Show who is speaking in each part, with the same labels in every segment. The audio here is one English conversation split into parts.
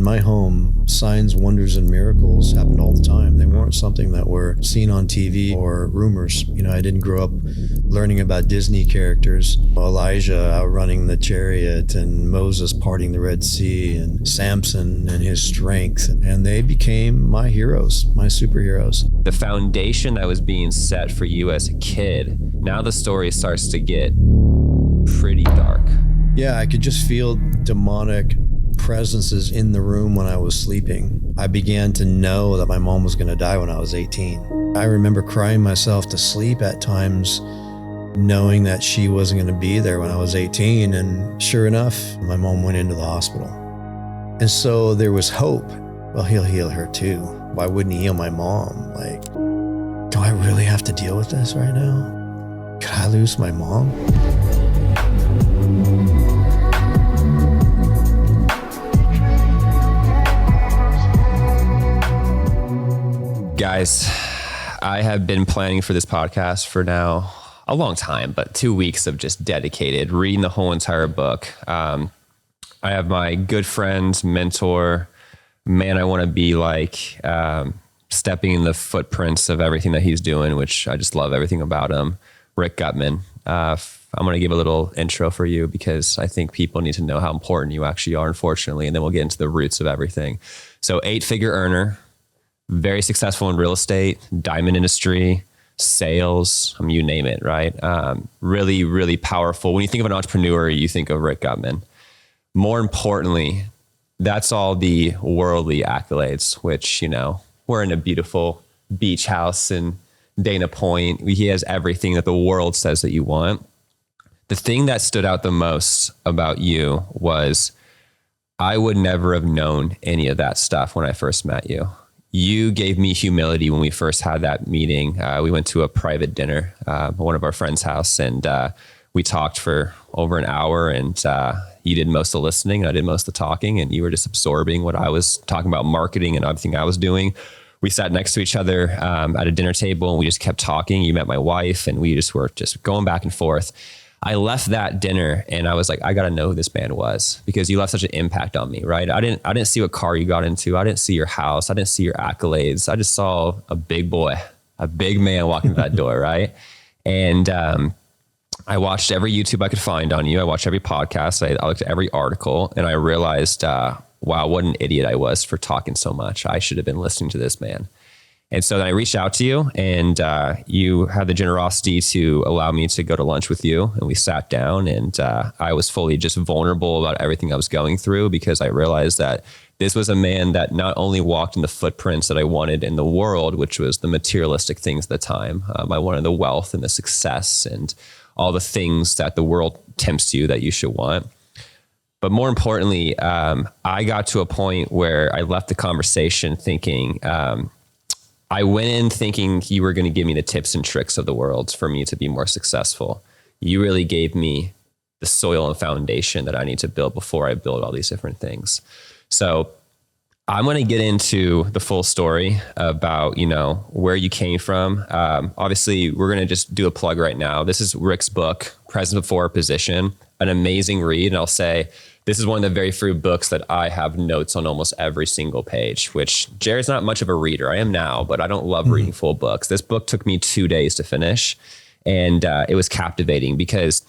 Speaker 1: in my home, signs, wonders, and miracles happened all the time. They weren't something that were seen on TV or rumors. I didn't grow up learning about Disney characters. Elijah outrunning the chariot and Moses parting the Red Sea and Samson and his strength. And they became my heroes, my superheroes.
Speaker 2: The foundation that was being set for you as a kid, now the story starts to get pretty dark.
Speaker 1: Yeah, I could just feel demonic presences in the room when I was sleeping. I began to know that my mom was going to die when I was 18. I remember crying myself to sleep at times, knowing that she wasn't going to be there when I was 18. And sure enough, my mom went into the hospital. And so there was hope. Well, he'll heal her too. Why wouldn't he heal my mom? Like, do I really have to deal with this right now? Could I lose my mom?
Speaker 2: Guys, I have been planning for this podcast for now a long time, but 2 weeks of just dedicated reading the whole entire book. I have my good friend, mentor, man I want to be like, stepping in the footprints of everything that he's doing, which I just love everything about him, Rick Gutman. I'm going to give a little intro for you because I think people need to know how important you actually are, unfortunately, and then we'll get into the roots of everything. So 8-figure earner, very successful in real estate, diamond industry, sales, you name it, right? Really, really powerful. When you think of an entrepreneur, you think of Rick Gutman. More importantly, that's all the worldly accolades, which, we're in a beautiful beach house in Dana Point. He has everything that the world says that you want. The thing that stood out the most about you was I would never have known any of that stuff when I first met you. You gave me humility when we first had that meeting. We went to a private dinner at one of our friends' house, and we talked for over an hour, and you did most of the listening, and I did most of the talking, and you were just absorbing what I was talking about, marketing and everything I was doing. We sat next to each other at a dinner table, and we just kept talking. You met my wife, and we just were just going back and forth. I left that dinner and I was like, I got to know who this man was because you left such an impact on me, right? I didn't see what car you got into. I didn't see your house. I didn't see your accolades. I just saw a big boy, a big man walking through that door, right? And I watched every YouTube I could find on you. I watched every podcast. I looked at every article, and I realized, wow, what an idiot I was for talking so much. I should have been listening to this man. And so then I reached out to you, and you had the generosity to allow me to go to lunch with you. And we sat down, and I was fully just vulnerable about everything I was going through because I realized that this was a man that not only walked in the footprints that I wanted in the world, which was the materialistic things at the time. I wanted the wealth and the success and all the things that the world tempts you that you should want. But more importantly, I got to a point where I left the conversation thinking, I went in thinking you were going to give me the tips and tricks of the world for me to be more successful. You really gave me the soil and foundation that I need to build before I build all these different things. So I'm going to get into the full story about, where you came from. Obviously, we're going to just do a plug right now. This is Rick's book, Present Before Position, an amazing read. And I'll say, this is one of the very few books that I have notes on almost every single page, which Jared's not much of a reader. I am now, but I don't love reading full books. This book took me 2 days to finish, and it was captivating because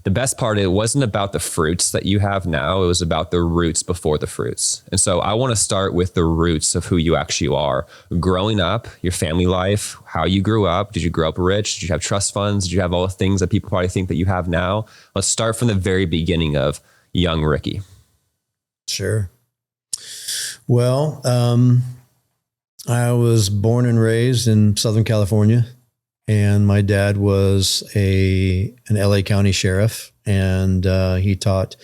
Speaker 2: the best part, it wasn't about the fruits that you have now. It was about the roots before the fruits. And so I want to start with the roots of who you actually are. Growing up, your family life, how you grew up. Did you grow up rich? Did you have trust funds? Did you have all the things that people probably think that you have now? Let's start from the very beginning of young Ricky.
Speaker 1: Sure. Well, I was born and raised in Southern California, and my dad was an LA County sheriff, and he taught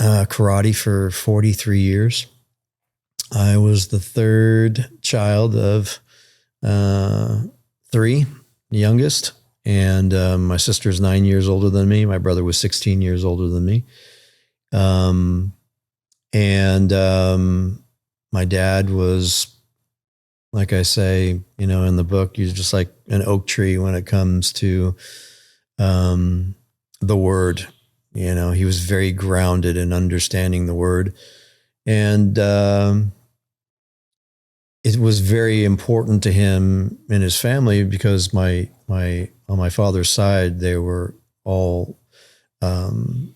Speaker 1: karate for 43 years. I was the third child of 3, the youngest. And my sister's 9 years older than me. My brother was 16 years older than me. My dad was, like I say, in the book, he's just like an oak tree when it comes to the word. He was very grounded in understanding the word. And it was very important to him and his family because on my father's side, they were all from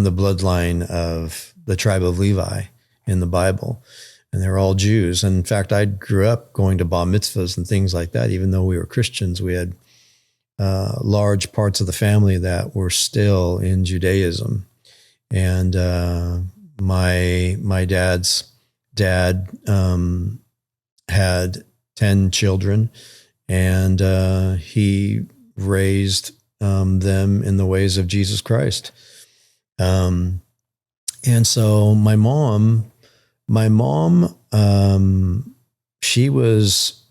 Speaker 1: the bloodline of the tribe of Levi in the Bible. And they're all Jews. And in fact, I grew up going to bar mitzvahs and things like that. Even though we were Christians, we had large parts of the family that were still in Judaism. And my dad's dad had 10 children, and he raised them in the ways of Jesus Christ. And so my mom, she was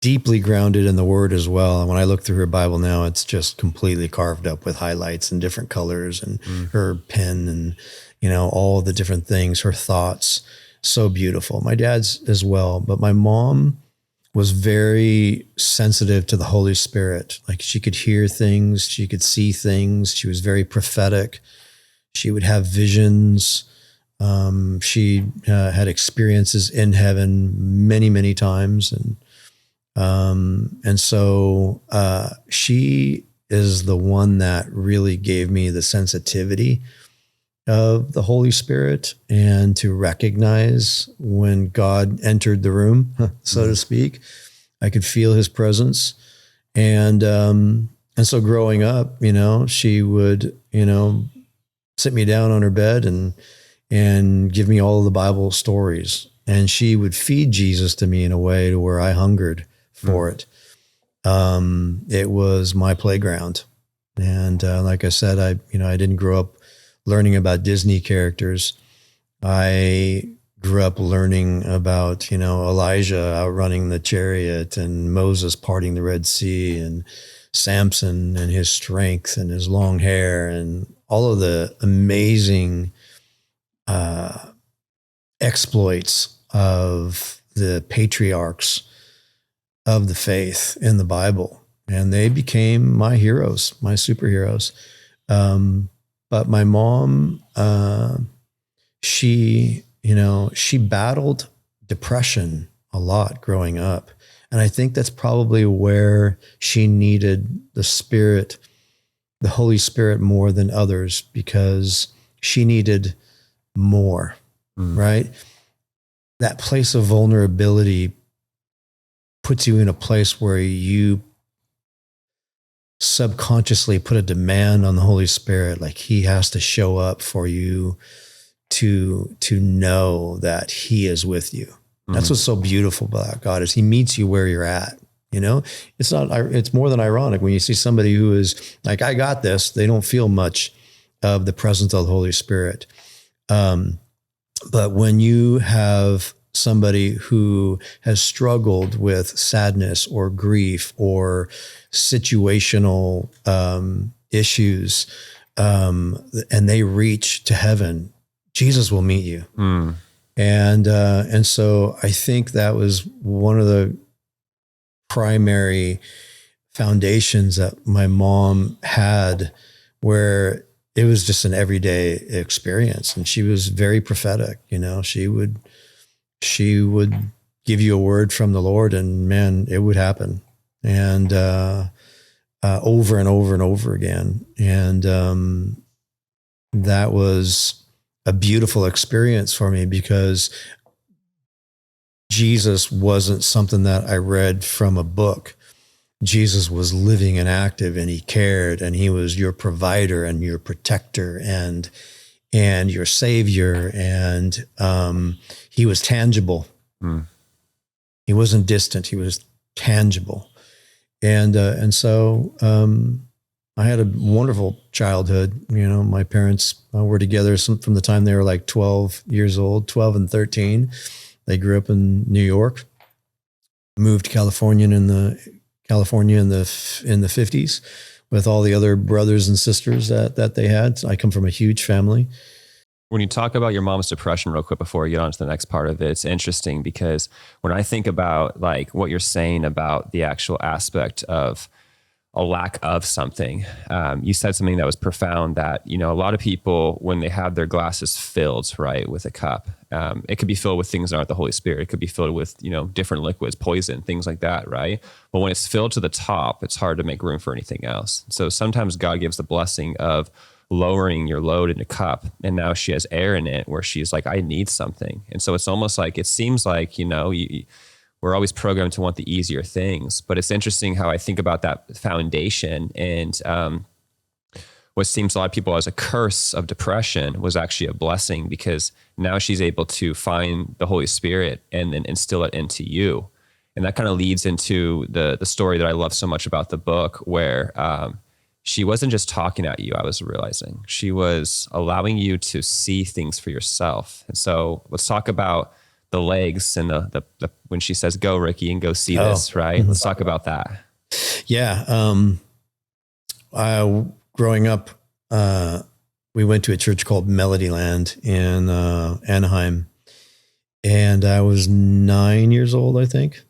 Speaker 1: deeply grounded in the Word as well. And when I look through her Bible now, it's just completely carved up with highlights and different colors and her pen and, all the different things, her thoughts. So beautiful. My dad's as well. But my mom was very sensitive to the Holy Spirit. Like, she could hear things, she could see things. She was very prophetic. She would have visions. She had experiences in heaven many, many times. And so she is the one that really gave me the sensitivity of the Holy Spirit and to recognize when God entered the room, so to speak. I could feel his presence. And so growing up, she would, sit me down on her bed and give me all of the Bible stories. And she would feed Jesus to me in a way to where I hungered for it. It was my playground. And like I said, I didn't grow up learning about Disney characters. I grew up learning about, Elijah outrunning the chariot and Moses parting the Red Sea and Samson and his strength and his long hair and all of the amazing exploits of the patriarchs of the faith in the Bible. And they became my heroes, my superheroes. But my mom, she battled depression a lot growing up. And I think that's probably where she needed the Holy Spirit more than others, because she needed more, right? That place of vulnerability puts you in a place where you subconsciously put a demand on the Holy Spirit, like he has to show up for you to know that he is with you. That's what's so beautiful about God, is he meets you where you're at. It's more than ironic when you see somebody who is like, I got this, they don't feel much of the presence of the Holy Spirit. But when you have somebody who has struggled with sadness or grief or situational issues, and they reach to heaven, Jesus will meet you. And so I think that was one of the primary foundations that my mom had, where it was just an everyday experience. And she was very prophetic. She would give you a word from the Lord, and man, it would happen. And over and over and over again. And that was a beautiful experience for me, because Jesus wasn't something that I read from a book. Jesus was living and active, and he cared, and he was your provider and your protector and your savior. And he was tangible. He wasn't distant. He was tangible. And so I had a wonderful childhood. My parents were together from the time they were like 12 years old, 12 and 13. They grew up in New York, moved to California in the 50s with all the other brothers and sisters that they had. So I come from a huge family.
Speaker 2: When you talk about your mom's depression real quick before we get on to the next part of it, it's interesting because when I think about like what you're saying about the actual aspect of a lack of something. You said something that was profound, that, a lot of people, when they have their glasses filled, right, with a cup, it could be filled with things that aren't the Holy Spirit. It could be filled with, different liquids, poison, things like that, right? But when it's filled to the top, it's hard to make room for anything else. So sometimes God gives the blessing of lowering your load in a cup, and now she has air in it where she's like, I need something. And so it's almost like, it seems like, we're always programmed to want the easier things, but it's interesting how I think about that foundation, and what seems to a lot of people as a curse of depression was actually a blessing, because now she's able to find the Holy Spirit and then instill it into you. And that kind of leads into the story that I love so much about the book, where she wasn't just talking at you, I was realizing. She was allowing you to see things for yourself. And so let's talk about the legs and the when she says, go, Ricky, and go see this, right? Let's talk about that.
Speaker 1: Yeah. Growing up, we went to a church called Melodyland in Anaheim, and I was 9 years old, I think.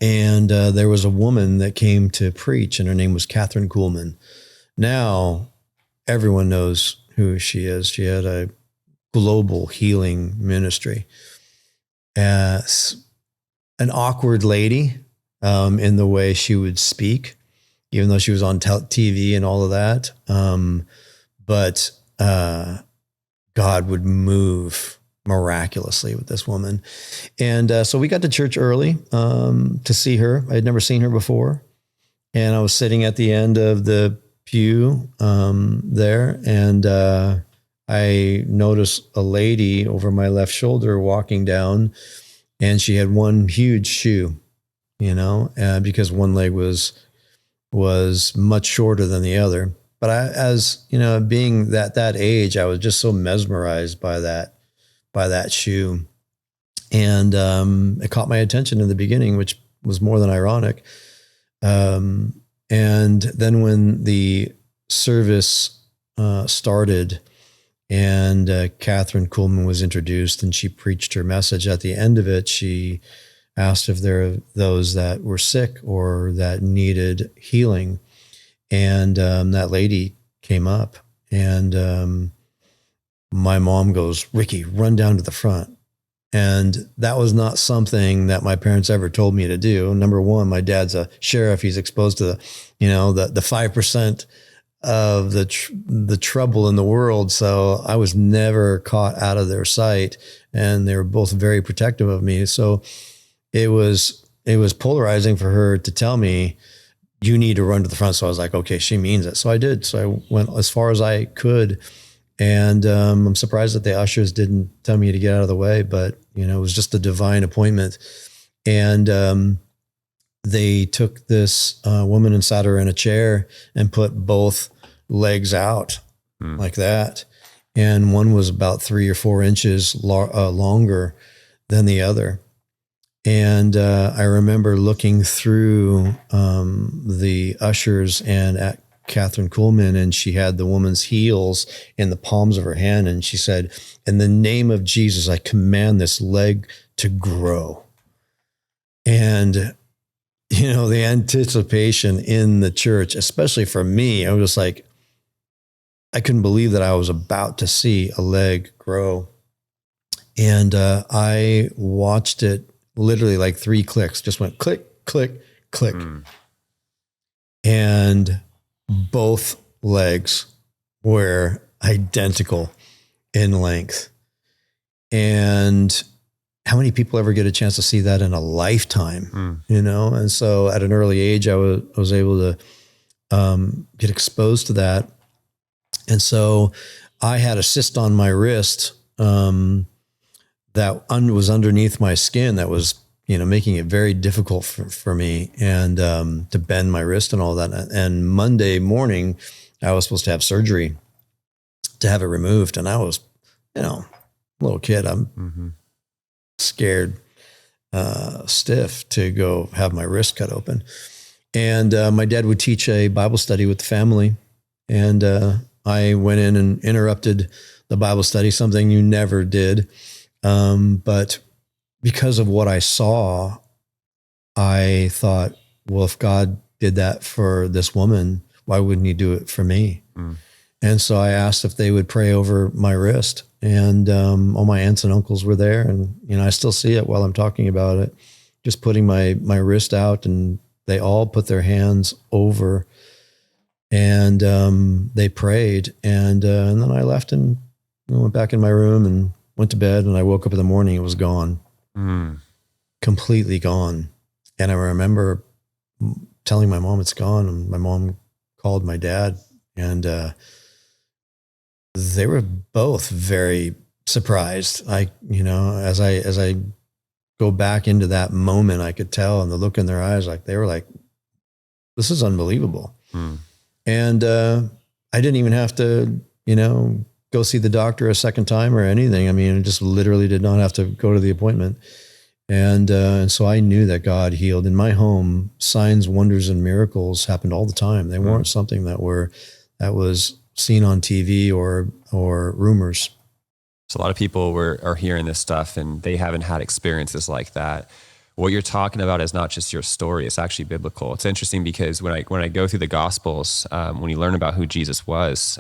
Speaker 1: And there was a woman that came to preach, and her name was Catherine Kuhlman. Now, everyone knows who she is. She had a global healing ministry. As an awkward lady in the way she would speak, even though she was on TV and all of that. But God would move miraculously with this woman. And so we got to church early to see her. I had never seen her before. And I was sitting at the end of the pew there, and I noticed a lady over my left shoulder walking down, and she had one huge shoe, because one leg was much shorter than the other. But as being that age, I was just so mesmerized by that shoe. And it caught my attention in the beginning, which was more than ironic. And then when the service started, and Catherine Kuhlman was introduced, and she preached her message. At the end of it, she asked if there are those that were sick or that needed healing. And that lady came up, and my mom goes, Ricky, run down to the front. And that was not something that my parents ever told me to do. Number one, my dad's a sheriff. He's exposed to the 5% of the trouble in the world. So I was never caught out of their sight, and they were both very protective of me. So it was polarizing for her to tell me, you need to run to the front. So I was like, okay, she means it. So I did. So I went as far as I could. And I'm surprised that the ushers didn't tell me to get out of the way, but it was just a divine appointment. And they took this woman and sat her in a chair and put both legs out like that. And one was about 3 or 4 inches longer than the other. And I remember looking through the ushers and at Catherine Kuhlman, and she had the woman's heels in the palms of her hand. And she said, in the name of Jesus, I command this leg to grow. And the anticipation in the church, especially for me, I was just like, I couldn't believe that I was about to see a leg grow. And I watched it literally like 3 clicks, just went click, click, click. And both legs were identical in length. And how many people ever get a chance to see that in a lifetime, And so at an early age, I was able to get exposed to that. And so I had a cyst on my wrist that was underneath my skin that was, making it very difficult for me and to bend my wrist and all that. And Monday morning, I was supposed to have surgery to have it removed. And I was, a little kid. I'm scared, stiff to go have my wrist cut open. And my dad would teach a Bible study with the family. And I went in and interrupted the Bible study, something you never did. But because of what I saw, I thought, well, if God did that for this woman, why wouldn't he do it for me? And so I asked if they would pray over my wrist, and all my aunts and uncles were there. And, I still see it while I'm talking about it, just putting my wrist out, and they all put their hands over, and they prayed. And then I left and went back in my room and went to bed, and I woke up in the morning, it was gone, completely gone. And I remember telling my mom it's gone, and my mom called my dad, and they were both very surprised. As I go back into that moment, I could tell, and the look in their eyes, like they were like, this is unbelievable. And I didn't even have to, go see the doctor a second time or anything. I mean, I just literally did not have to go to the appointment. And so I knew that God healed. In my home, signs, wonders, and miracles happened all the time. They weren't something that was seen on TV or rumors.
Speaker 2: So a lot of people are hearing this stuff and they haven't had experiences like that. What you're talking about is not just your story; it's actually biblical. It's interesting because when I go through the Gospels, when you learn about who Jesus was,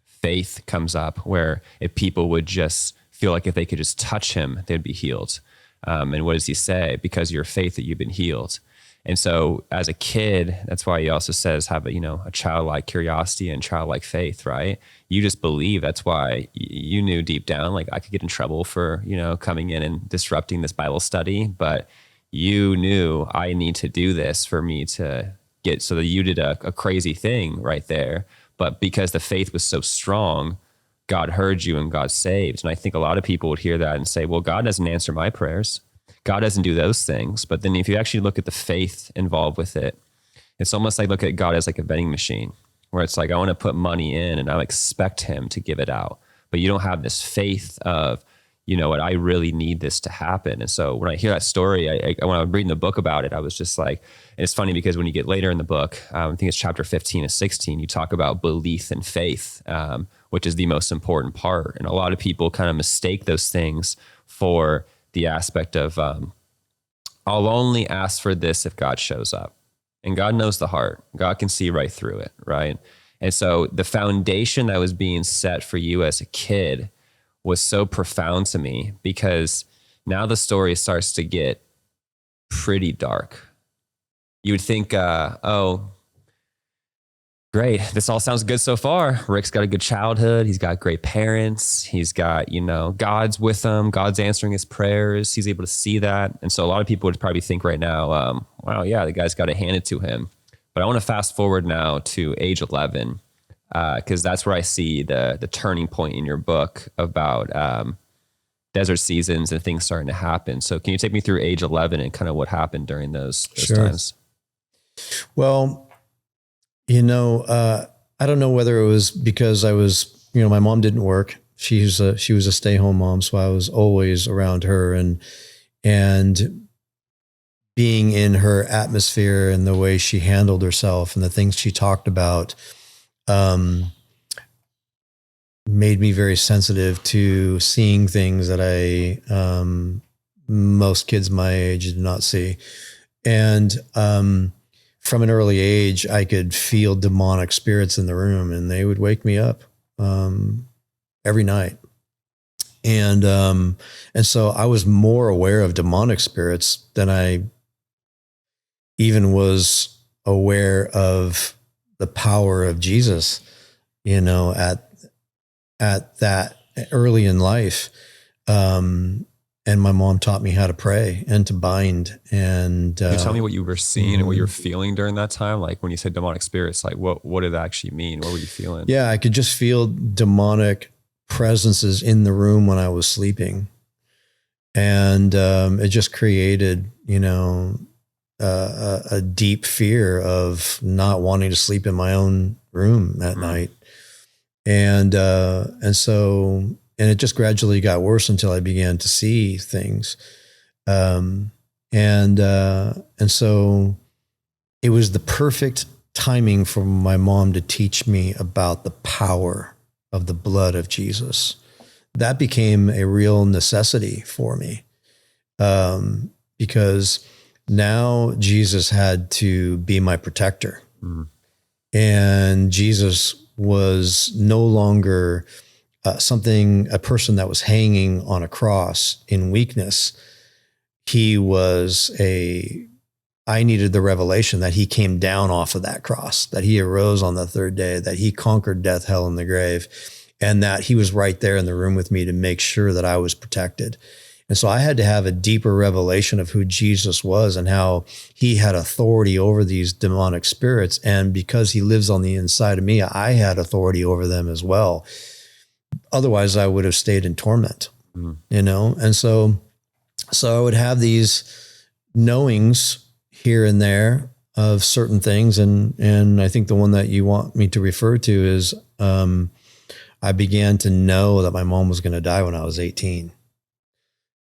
Speaker 2: faith comes up where if people would just feel like if they could just touch him, they'd be healed. And what does he say? Because of your faith that you've been healed. And so as a kid, that's why he also says have a childlike curiosity and childlike faith, right? You just believe. That's why you knew deep down, like I could get in trouble for, coming in and disrupting this Bible study, but you knew I need to do this for me to get, so that you did a crazy thing right there. But because the faith was so strong, God heard you and God saved. And I think a lot of people would hear that and say, well, God doesn't answer my prayers. God doesn't do those things. But then if you actually look at the faith involved with it, it's almost like look at God as like a vending machine where it's like, I want to put money in and I expect him to give it out. But you don't have this faith of, what, I really need this to happen. And so when I hear that story, when I was reading the book about it, I was just like, and it's funny because when you get later in the book, I think it's chapter 15 and 16, you talk about belief and faith, which is the most important part. And a lot of people kind of mistake those things for the aspect of, I'll only ask for this if God shows up. And God knows the heart. God can see right through it, right? And so the foundation that was being set for you as a kid was so profound to me, because now the story starts to get pretty dark. You would think, oh, great, this all sounds good so far. Rick's got a good childhood. He's got great parents. He's got, God's with him. God's answering his prayers. He's able to see that. And so a lot of people would probably think right now, wow, yeah, the guy's got it handed to him. But I want to fast forward now to age 11, because that's where I see the turning point in your book about desert seasons and things starting to happen. So can you take me through age 11 and kind of what happened during those times?
Speaker 1: Well, I don't know whether it was because I was, my mom didn't work. She was a stay-home mom, so I was always around her, and being in her atmosphere and the way she handled herself and the things she talked about made me very sensitive to seeing things that most kids my age did not see. And from an early age, I could feel demonic spirits in the room, and they would wake me up every night. And so I was more aware of demonic spirits than I even was aware of the power of Jesus, at that early in life. And my mom taught me how to pray and to bind. And
Speaker 2: can you tell me what you were seeing and what you were feeling during that time? Like when you said demonic spirits, like what did that actually mean? What were you feeling?
Speaker 1: Yeah, I could just feel demonic presences in the room when I was sleeping. And it just created, a deep fear of not wanting to sleep in my own room at night. And it just gradually got worse until I began to see things. And so it was the perfect timing for my mom to teach me about the power of the blood of Jesus. That became a real necessity for me. Because Now Jesus had to be my protector. And Jesus was no longer a person that was hanging on a cross in weakness. I needed the revelation that he came down off of that cross, that he arose on the third day, that he conquered death, hell, and the grave, and that he was right there in the room with me to make sure that I was protected. And so I had to have a deeper revelation of who Jesus was and how he had authority over these demonic spirits. And because he lives on the inside of me, I had authority over them as well. Otherwise, I would have stayed in torment, And so I would have these knowings here and there of certain things. And I think the one that you want me to refer to is I began to know that my mom was going to die when I was 18.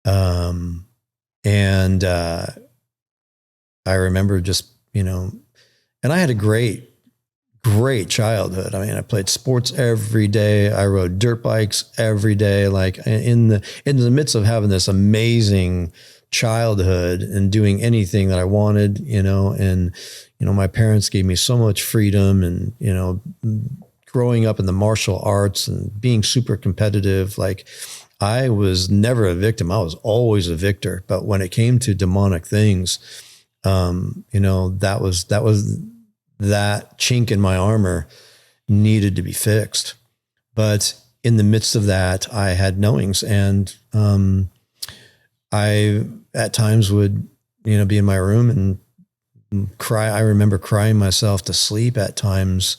Speaker 1: And I remember just, and I had a great childhood. I mean, I played sports every day. I rode dirt bikes every day, like in the midst of having this amazing childhood and doing anything that I wanted, and, my parents gave me so much freedom and, growing up in the martial arts and being super competitive, like I was never a victim. I was always a victor. But when it came to demonic things, that chink in my armor needed to be fixed. But in the midst of that, I had knowings, and I at times would, be in my room and cry. I remember crying myself to sleep at times,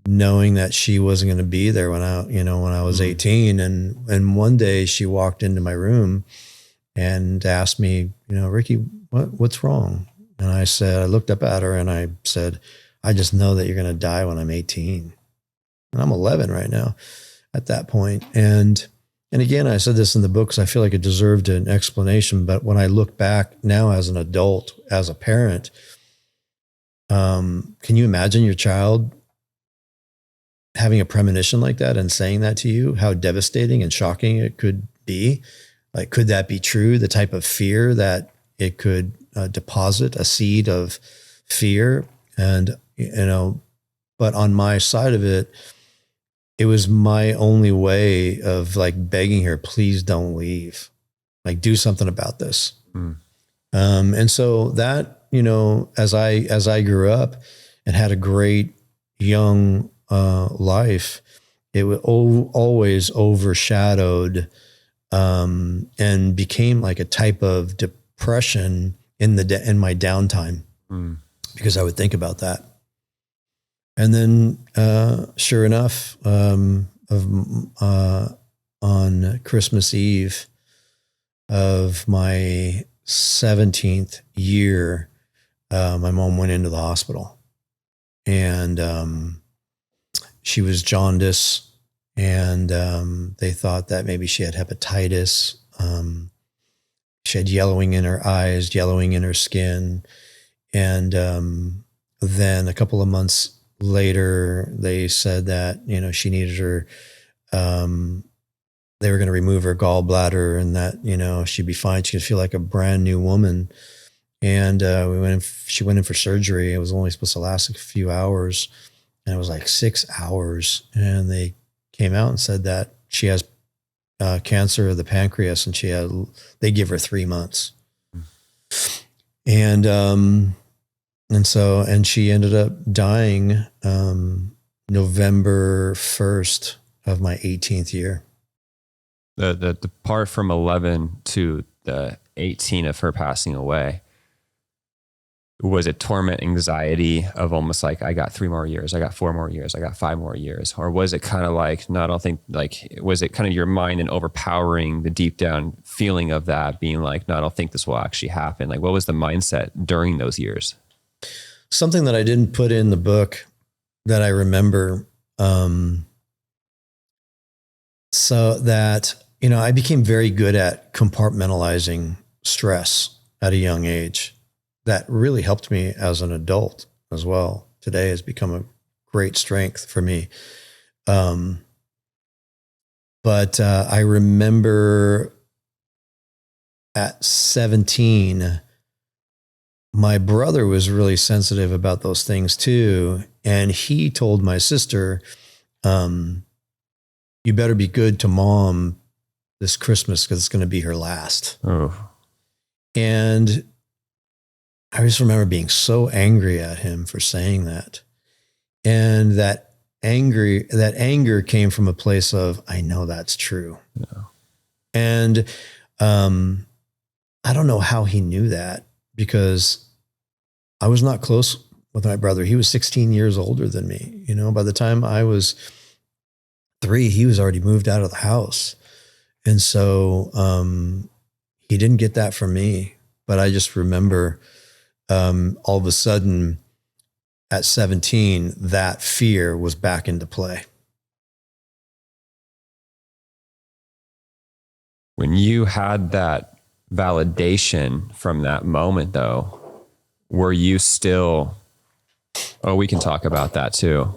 Speaker 1: knowing that she wasn't going to be there when I was 18. And one day she walked into my room and asked me, Ricky, what's wrong? And I looked up at her and I said, I just know that you're going to die when I'm 18. And I'm 11 right now at that point. And again, I said this in the book because I feel like it deserved an explanation. But when I look back now as an adult, as a parent, can you imagine your child having a premonition like that and saying that to you? How devastating and shocking it could be. Like, could that be true? The type of fear that it could deposit, a seed of fear. And, but on my side of it, it was my only way of like begging her, please don't leave, like do something about this. And so that, as I grew up and had a great young life, it was always overshadowed and became like a type of depression in my downtime because I would think about that. And then, sure enough, on Christmas Eve of my 17th year, my mom went into the hospital, and she was jaundice, and they thought that maybe she had hepatitis. She had yellowing in her eyes, yellowing in her skin, and then a couple of months later, they said that, she needed her, they were going to remove her gallbladder and that, she'd be fine. She could feel like a brand new woman. And she went in for surgery. It was only supposed to last a few hours. And it was like 6 hours. And they came out and said that she has cancer of the pancreas, and they give her 3 months. And she ended up dying November 1st of my 18th year.
Speaker 2: The part from 11 to the 18 of her passing away, was it torment, anxiety of almost like, I got 3 more years, I got 4 more years, I got 5 more years? Or was it kind of like, no, I don't think, like, was it kind of your mind and overpowering the deep down feeling of that, being like, no, I don't think this will actually happen? Like, what was the mindset during those years?
Speaker 1: Something that I didn't put in the book that I remember, so that, I became very good at compartmentalizing stress at a young age. That really helped me as an adult as well. Today has become a great strength for me. But I remember at 17, my brother was really sensitive about those things too. And he told my sister, you better be good to mom this Christmas because it's going to be her last.
Speaker 2: Oh.
Speaker 1: And I just remember being so angry at him for saying that. And that anger came from a place of, I know that's true.
Speaker 2: Yeah.
Speaker 1: And I don't know how he knew that, because I was not close with my brother. He was 16 years older than me. You know, by the time I was 3, he was already moved out of the house. And so he didn't get that from me. But I just remember all of a sudden at 17, that fear was back into play.
Speaker 2: When you had that validation from that moment, though, were you still, we can talk about that too.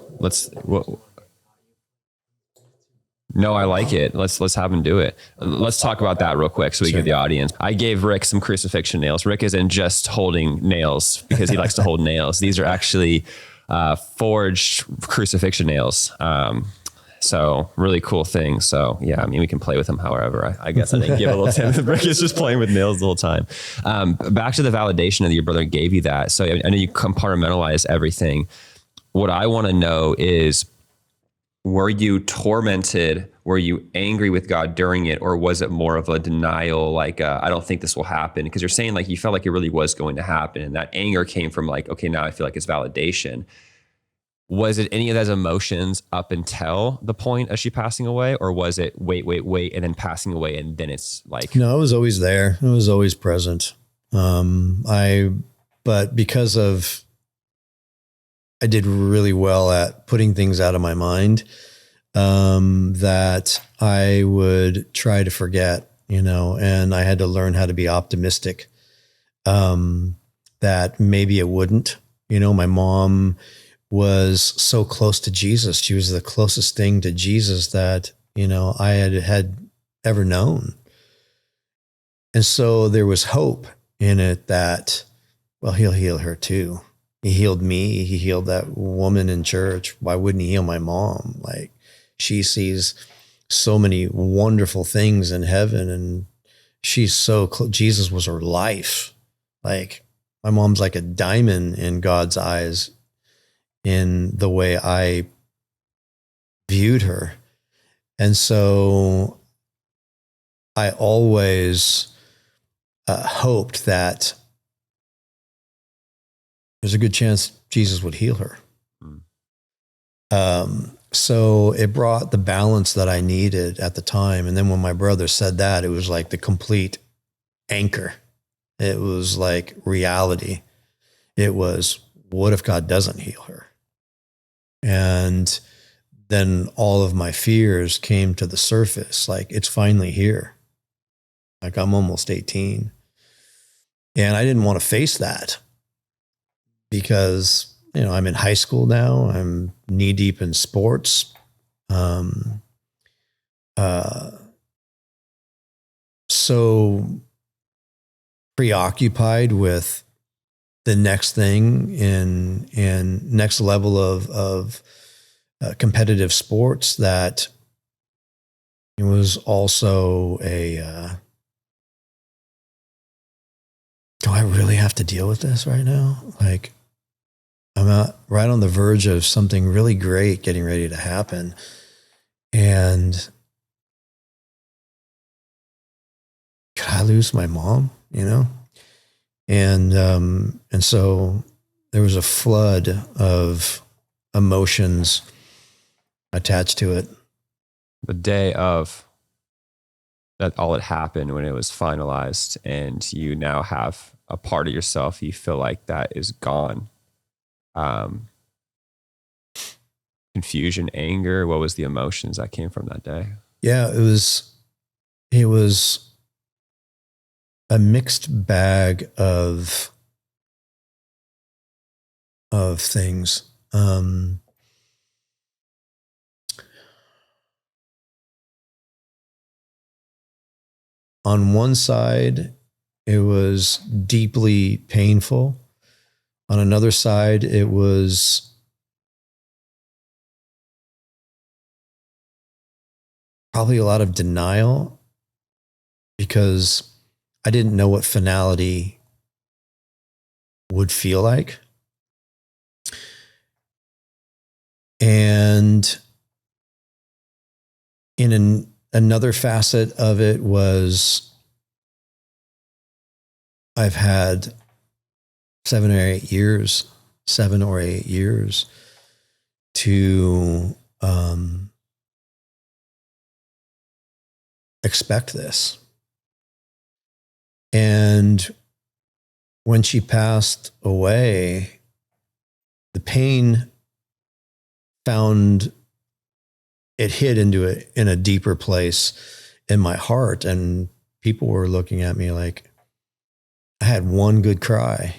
Speaker 2: No, I like it. Let's have him do it. Let's talk about that real quick so we give the audience. I gave Rick some crucifixion nails. Rick isn't just holding nails because he likes to hold nails. These are actually forged crucifixion nails. So really cool thing. So yeah, I mean, we can play with them however. I guess I didn't give a little tip. Rick is just playing with nails the whole time. Back to the validation that your brother gave you that. So I know you compartmentalize everything. What I want to know is, were you tormented? Were you angry with God during it? Or was it more of a denial? Like, I don't think this will happen. Because you're saying like, you felt like it really was going to happen. And that anger came from like, okay, now I feel like it's validation. Was it any of those emotions up until the point of she passing away? Or was it wait, and then passing away? And then it's like,
Speaker 1: no, it was always there. It was always present. But because of, I did really well at putting things out of my mind, that I would try to forget, you know, and I had to learn how to be optimistic, that maybe it wouldn't. You know, my mom was so close to Jesus. She was the closest thing to Jesus that, you know, I had ever known. And so there was hope in it that, well, he'll heal her too. He healed me. He healed that woman in church. Why wouldn't he heal my mom? Like, she sees so many wonderful things in heaven, and she's so close. Jesus was her life. Like, my mom's like a diamond in God's eyes in the way I viewed her. And so I always hoped that there's a good chance Jesus would heal her. So it brought the balance that I needed at the time. And then when my brother said that, it was like the complete anchor. It was like reality. It was, what if God doesn't heal her? And then all of my fears came to the surface. Like, it's finally here. Like, I'm almost 18. And I didn't want to face that, because, you know, I'm in high school now. I'm knee deep in sports. So preoccupied with the next thing in next level of competitive sports, that it was also a, do I really have to deal with this right now? Like, I'm right on the verge of something really great getting ready to happen. And could I lose my mom, you know? And so there was a flood of emotions attached to it.
Speaker 2: the day of that, all had happened, when it was finalized and you now have a part of yourself, you feel like that is gone. Confusion, anger, what was the emotions that came from that day?
Speaker 1: Yeah, it was a mixed bag of things. On one side, it was deeply painful On another side, it was probably a lot of denial because I didn't know what finality would feel like. And in another facet of it was I've had 7 or 8 years to expect this. And when she passed away, the pain found it hid into it in a deeper place in my heart. And people were looking at me like I had one good cry.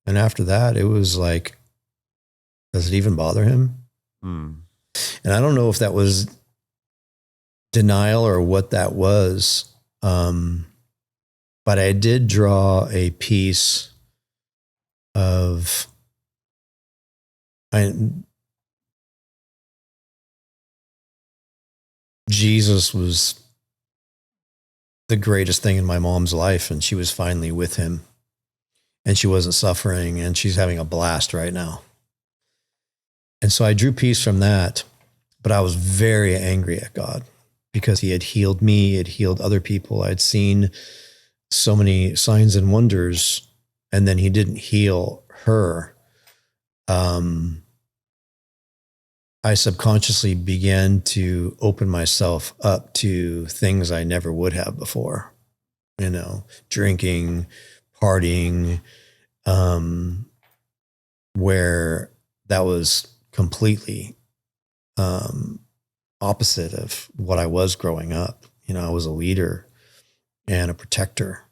Speaker 1: And after that, it was like, does it even bother him? And I don't know if that was denial or what that was. But I did draw a piece of Jesus was the greatest thing in my mom's life, and she was finally with him, and she wasn't suffering, and she's having a blast right now. And so I drew peace from that, but I was very angry at God because he had healed me, he had healed other people. I'd seen so many signs and wonders, and then he didn't heal her. I subconsciously began to open myself up to things I never would have before, drinking, partying, where that was completely opposite of what I was growing up. I was a leader and a protector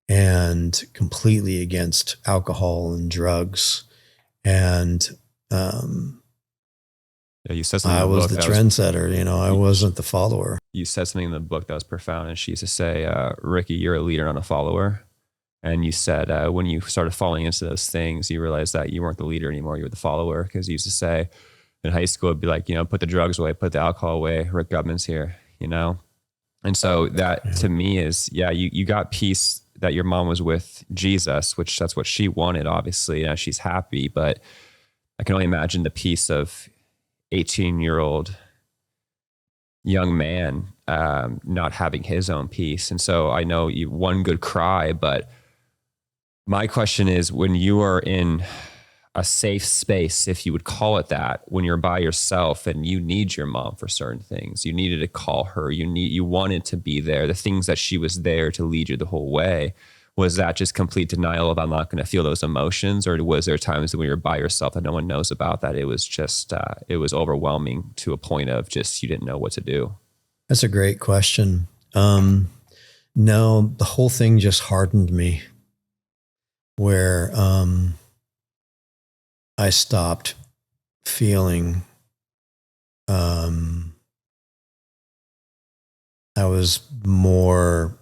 Speaker 1: and completely against alcohol and drugs. And
Speaker 2: you said something
Speaker 1: I
Speaker 2: in the
Speaker 1: was
Speaker 2: book
Speaker 1: the trendsetter, I wasn't the follower.
Speaker 2: You said something in the book that was profound, and she used to say, Ricky, you're a leader, not a follower. And you said when you started falling into those things, you realized that you weren't the leader anymore, you were the follower. Because you used to say in high school, it'd be like, put the drugs away, put the alcohol away, Rick Gutman's here, And so that to me is, you got peace that your mom was with Jesus, which that's what she wanted, obviously. She's happy, but I can only imagine the peace of 18-year-old young man not having his own peace. And so I know you one good cry, but my question is, when you are in a safe space, if you would call it that, when you're by yourself and you need your mom for certain things, you needed to call her, you wanted to be there, the things that she was there to lead you the whole way, was that just complete denial of I'm not going to feel those emotions? Or was there times when you're by yourself that no one knows about, that it was just, it was overwhelming to a point of just, you didn't know what to do?
Speaker 1: That's a great question. No, the whole thing just hardened me, where I stopped feeling, I was more,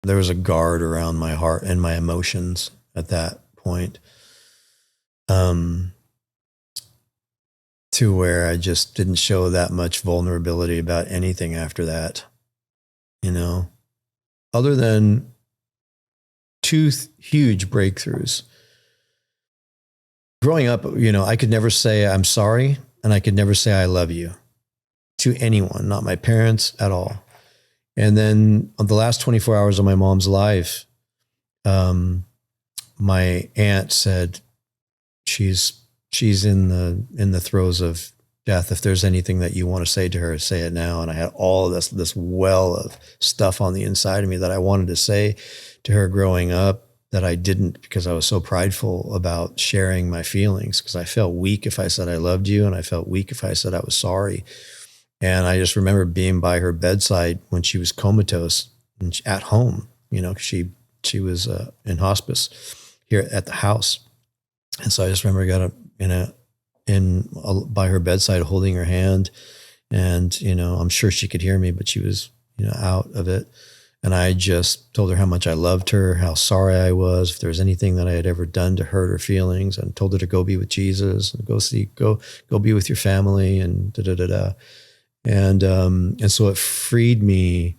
Speaker 1: there was a guard around my heart and my emotions at that point, to where I just didn't show that much vulnerability about anything after that, other than two huge breakthroughs. Growing up, I could never say I'm sorry, and I could never say I love you to anyone, not my parents at all. And then on the last 24 hours of my mom's life, my aunt said she's in the throes of death. If there's anything that you want to say to her, say it now. And I had all this well of stuff on the inside of me that I wanted to say to her growing up, that I didn't, because I was so prideful about sharing my feelings, because I felt weak if I said I loved you, and I felt weak if I said I was sorry. And I just remember being by her bedside when she was comatose and at home, she was in hospice here at the house. And so I just remember got by her bedside, holding her hand, and I'm sure she could hear me, but she was out of it. And I just told her how much I loved her, how sorry I was, if there was anything that I had ever done to hurt her feelings, and told her to go be with Jesus and go be with your family and da da da da. And so it freed me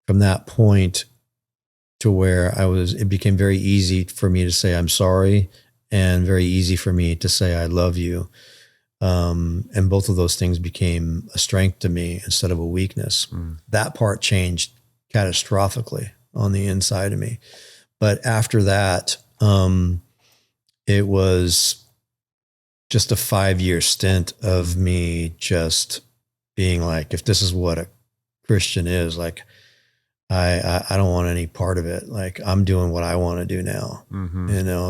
Speaker 1: from that point to where it became very easy for me to say I'm sorry, and very easy for me to say I love you. And both of those things became a strength to me instead of a weakness. That part changed catastrophically on the inside of me. But after that, it was just a 5-year stint of me just being like, if this is what a Christian is, like, I don't want any part of it. Like, I'm doing what I want to do now,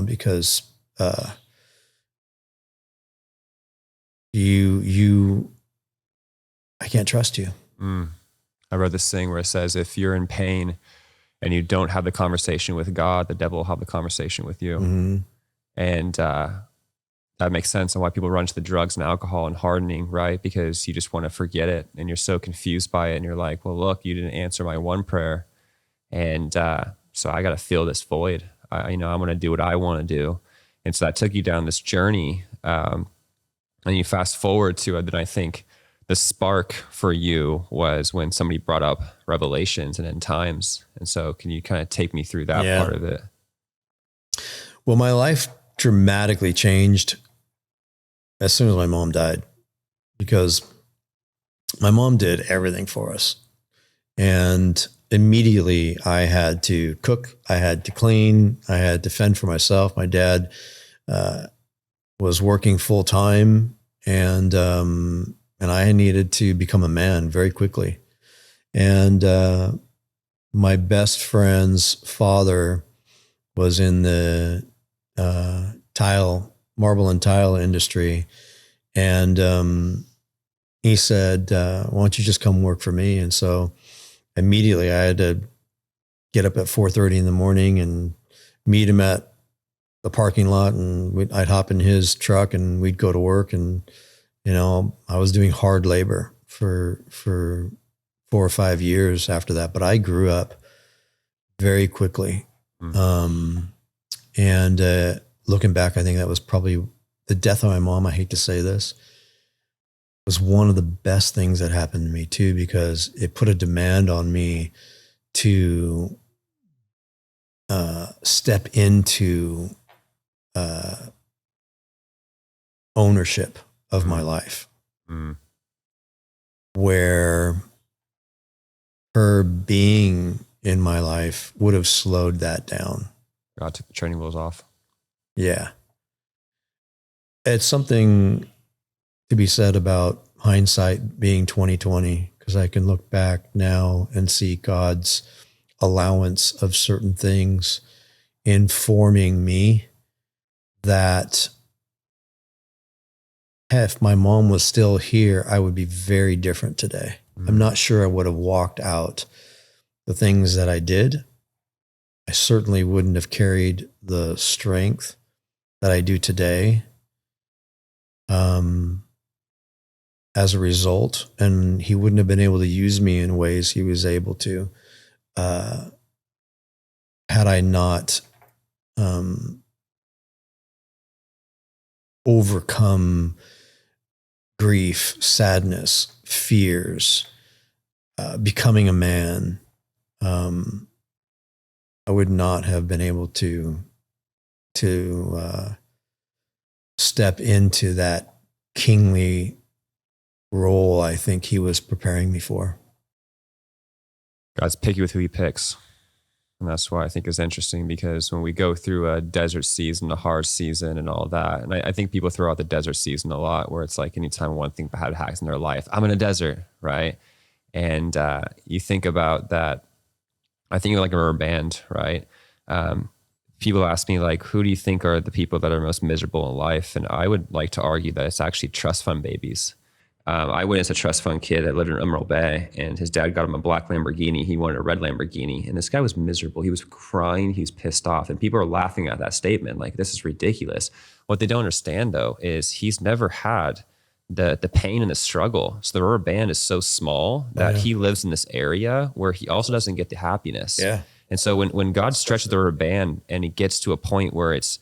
Speaker 1: because, I can't trust you.
Speaker 2: I read this thing where it says, if you're in pain and you don't have the conversation with God, the devil will have the conversation with you.
Speaker 1: Mm-hmm.
Speaker 2: And that makes sense on why people run to the drugs and alcohol and hardening, right? Because you just want to forget it, and you're so confused by it, and you're like, well, look, you didn't answer my one prayer, and so I got to fill this void. I'm going to do what I want to do. And so that took you down this journey. And you fast forward to then I think the spark for you was when somebody brought up Revelations and end times. And so can you kind of take me through that part of it?
Speaker 1: Well, my life dramatically changed as soon as my mom died, because my mom did everything for us. And immediately I had to cook, I had to clean, I had to fend for myself. My dad was working full time, and I needed to become a man very quickly. And my best friend's father was in the marble and tile industry. And he said, why don't you just come work for me? And so immediately I had to get up at 4:30 in the morning and meet him at the parking lot, and I'd hop in his truck and we'd go to work. And, I was doing hard labor for 4 or 5 years after that, but I grew up very quickly. And looking back, I think that was probably the death of my mom. I hate to say this, was one of the best things that happened to me too, because it put a demand on me to step into ownership of my life, where her being in my life would have slowed that down.
Speaker 2: God took the training wheels off.
Speaker 1: Yeah. It's something to be said about hindsight being 20/20, because I can look back now and see God's allowance of certain things informing me that if my mom was still here, I would be very different today. I'm not sure I would have walked out the things that I did. I certainly wouldn't have carried the strength that I do today as a result. And he wouldn't have been able to use me in ways he was able to had I not overcome grief, sadness, fears, becoming a man. I would not have been able to step into that kingly role I think he was preparing me for.
Speaker 2: God's picky with who he picks. And that's why I think it's interesting, because when we go through a desert season, a hard season and all that, and I think people throw out the desert season a lot, where it's like anytime one thing bad happens in their life, I'm in a desert, right? And you think about that. I think like a rubber band, right? People ask me, like, who do you think are the people that are most miserable in life? And I would like to argue that it's actually trust fund babies. I witnessed a trust fund kid that lived in Emerald Bay, and his dad got him a black Lamborghini. He wanted a red Lamborghini. And this guy was miserable. He was crying. He was pissed off. And people are laughing at that statement. Like, this is ridiculous. What they don't understand, though, is he's never had the pain and the struggle. So the rubber band is so small that he lives in this area where he also doesn't get the happiness.
Speaker 1: Yeah.
Speaker 2: And so when God stretches the rubber band and he gets to a point where it's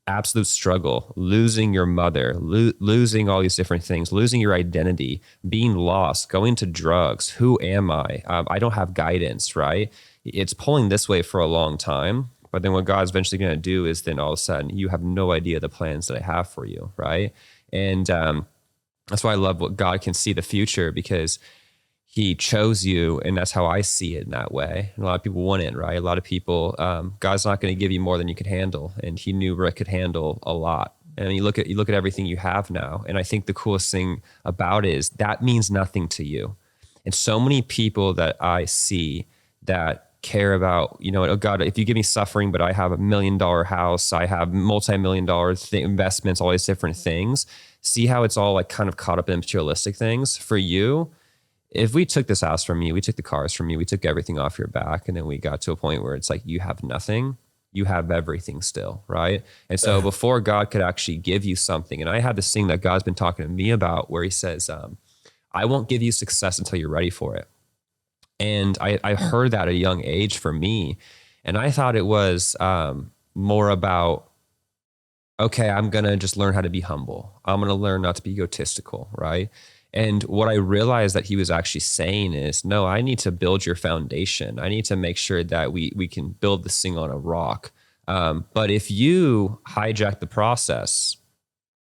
Speaker 2: absolute struggle, losing your mother, losing all these different things, losing your identity, being lost, going to drugs. Who am I? I don't have guidance, right? It's pulling this way for a long time. But then what God's eventually going to do is then all of a sudden you have no idea the plans that I have for you, right? And that's why I love what God can see the future, because he chose you, and that's how I see it in that way. And a lot of people wouldn't, right? A lot of people, God's not going to give you more than you could handle, and he knew Rick could handle a lot. And you look at everything you have now, and I think the coolest thing about it is that means nothing to you. And so many people that I see that care about, oh God, if you give me suffering, but I have $1 million house, I have multi-million-dollar investments, all these different things. See how it's all like kind of caught up in materialistic things. For you, if we took this house from you, we took the cars from you, we took everything off your back, and then we got to a point where it's like you have nothing, you have everything still, right? And so before God could actually give you something, and I have this thing that God's been talking to me about where he says, I won't give you success until you're ready for it. And I heard that at a young age for me, and I thought it was more about, okay, I'm going to just learn how to be humble. I'm going to learn not to be egotistical, right? And what I realized that he was actually saying is, no, I need to build your foundation. I need to make sure that we can build this thing on a rock. But if you hijack the process,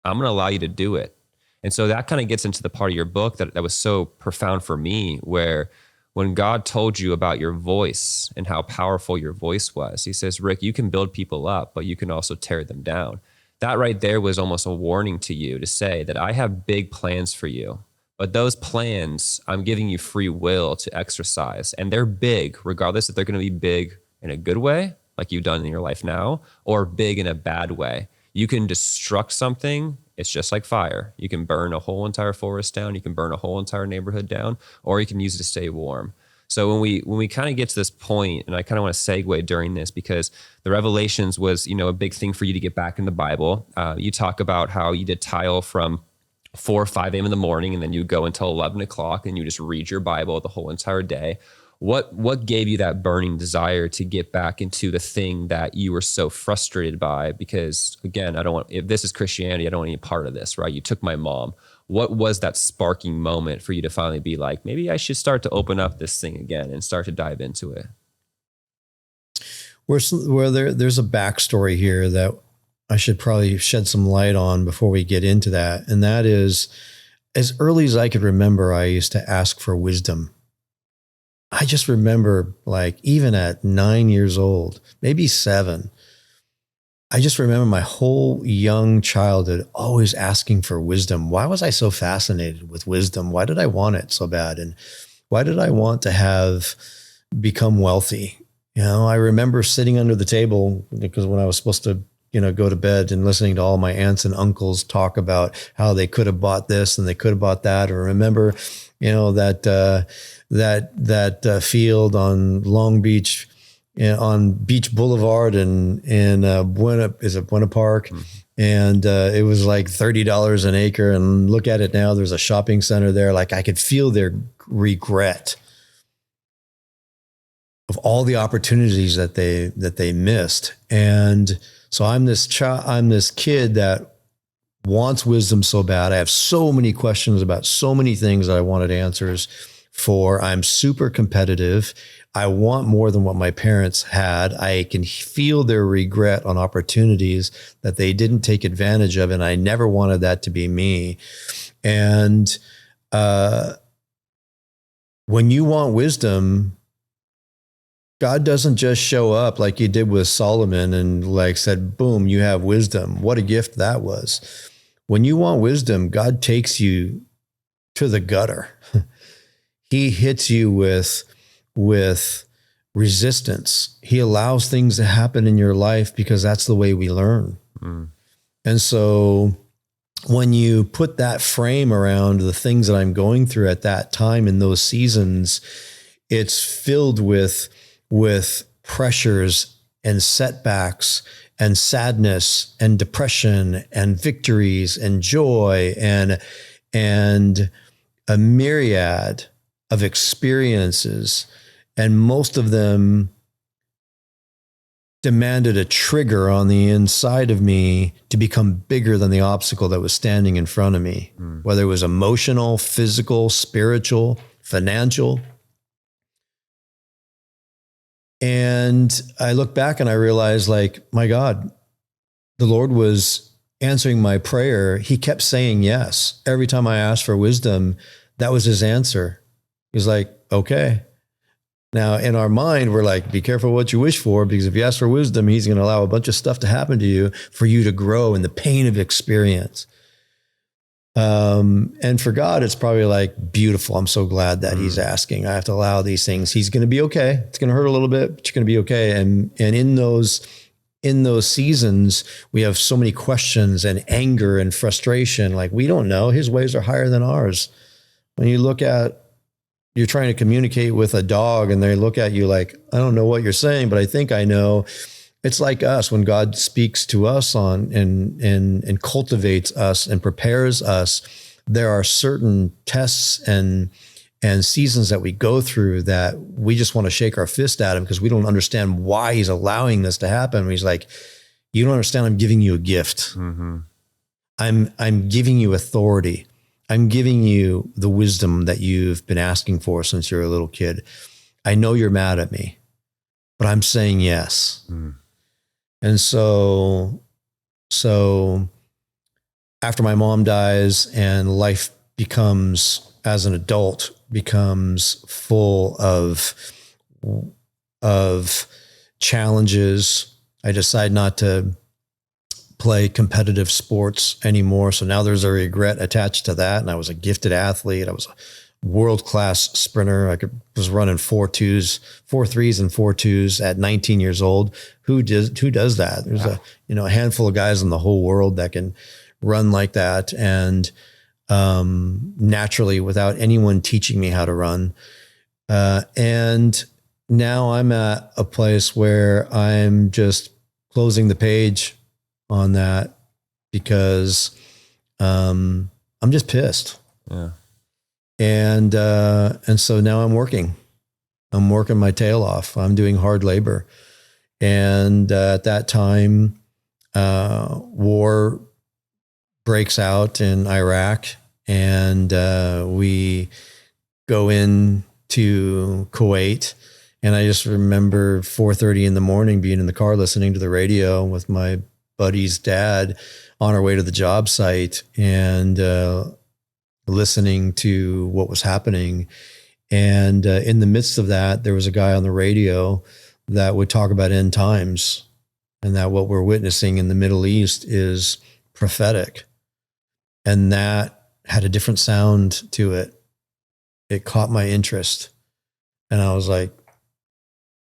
Speaker 2: I'm going to allow you to do it. And so that kind of gets into the part of your book that was so profound for me, where when God told you about your voice and how powerful your voice was, he says, Rick, you can build people up, but you can also tear them down. That right there was almost a warning to you to say that I have big plans for you, but those plans, I'm giving you free will to exercise, and they're big, regardless if they're going to be big in a good way, like you've done in your life now, or big in a bad way. You can destruct something. It's just like fire. You can burn a whole entire forest down. You can burn a whole entire neighborhood down, or you can use it to stay warm. So when we kind of get to this point, and I kind of want to segue during this, because the Revelations was, a big thing for you to get back in the Bible. You talk about how you did tile from 4 or 5 a.m. in the morning, and then you go until 11 o'clock and you just read your Bible the whole entire day. What gave you that burning desire to get back into the thing that you were so frustrated by? Because again, if this is Christianity, I don't want any part of this, right? You took my mom. What was that sparking moment for you to finally be like, maybe I should start to open up this thing again and start to dive into it?
Speaker 1: Where there's a backstory here that I should probably shed some light on before we get into that. And that is, as early as I could remember, I used to ask for wisdom. I just remember, like, even at 9 years old, maybe 7, I just remember my whole young childhood always asking for wisdom. Why was I so fascinated with wisdom? Why did I want it so bad? And why did I want to become wealthy? I remember sitting under the table, because when I was supposed to go to bed, and listening to all my aunts and uncles talk about how they could have bought this and they could have bought that. Or remember, that field on Long Beach, on Beach Boulevard in Buena Park? Mm-hmm. And it was like $30 an acre. And look at it now, there's a shopping center there. Like, I could feel their regret of all the opportunities that they missed. And so I'm this kid that wants wisdom so bad. I have so many questions about so many things that I wanted answers for. I'm super competitive. I want more than what my parents had. I can feel their regret on opportunities that they didn't take advantage of, and I never wanted that to be me. And when you want wisdom, God doesn't just show up like he did with Solomon and like said, boom, you have wisdom. What a gift that was. When you want wisdom, God takes you to the gutter. He hits you with resistance. He allows things to happen in your life because that's the way we learn. Mm. And so when you put that frame around the things that I'm going through at that time in those seasons, it's filled with pressures and setbacks and sadness and depression and victories and joy. And and a myriad of experiences, and most of them demanded a trigger on the inside of me to become bigger than the obstacle that was standing in front of me, whether it was emotional, physical, spiritual, financial. And I look back and I realize, like, my God, the Lord was answering my prayer. He kept saying yes. Every time I asked for wisdom, that was his answer. He's like, okay. Now, in our mind, we're like, be careful what you wish for, because if you ask for wisdom, he's going to allow a bunch of stuff to happen to you for you to grow in the pain of experience. And for God, it's probably like, beautiful. I'm so glad that he's asking. I have to allow these things. He's going to be okay. It's going to hurt a little bit, but you're going to be okay. And in those seasons, we have so many questions and anger and frustration. Like, we don't know. His ways are higher than ours. When you look at, you're trying to communicate with a dog and they look at you like, I don't know what you're saying, but I think I know. It's like us when God speaks to us and cultivates us and prepares us. There are certain tests and seasons that we go through that we just want to shake our fist at him because we don't understand why he's allowing this to happen. He's like, you don't understand. I'm giving you a gift. Mm-hmm. I'm giving you authority. I'm giving you the wisdom that you've been asking for since you're a little kid. I know you're mad at me, but I'm saying yes. Mm. And so after my mom dies and life becomes, as an adult, becomes full of challenges, I decide not to play competitive sports anymore. So now there's a regret attached to that. And I was a gifted athlete. I was a world-class sprinter. I was running 4.3s and 4.2s at 19 years old. Who does that? There's a handful of guys in the whole world that can run like that. And naturally, without anyone teaching me how to run. And now I'm at a place where I'm just closing the page on that because I'm just pissed. Yeah. And so now I'm working my tail off. I'm doing hard labor. And at that time, war breaks out in Iraq, and we go into Kuwait. And I just remember 4:30 in the morning being in the car listening to the radio with my buddy's dad on our way to the job site and listening to what was happening. And in the midst of that, there was a guy on the radio that would talk about end times and that what we're witnessing in the Middle East is prophetic. And that had a different sound to it. It caught my interest. And I was like,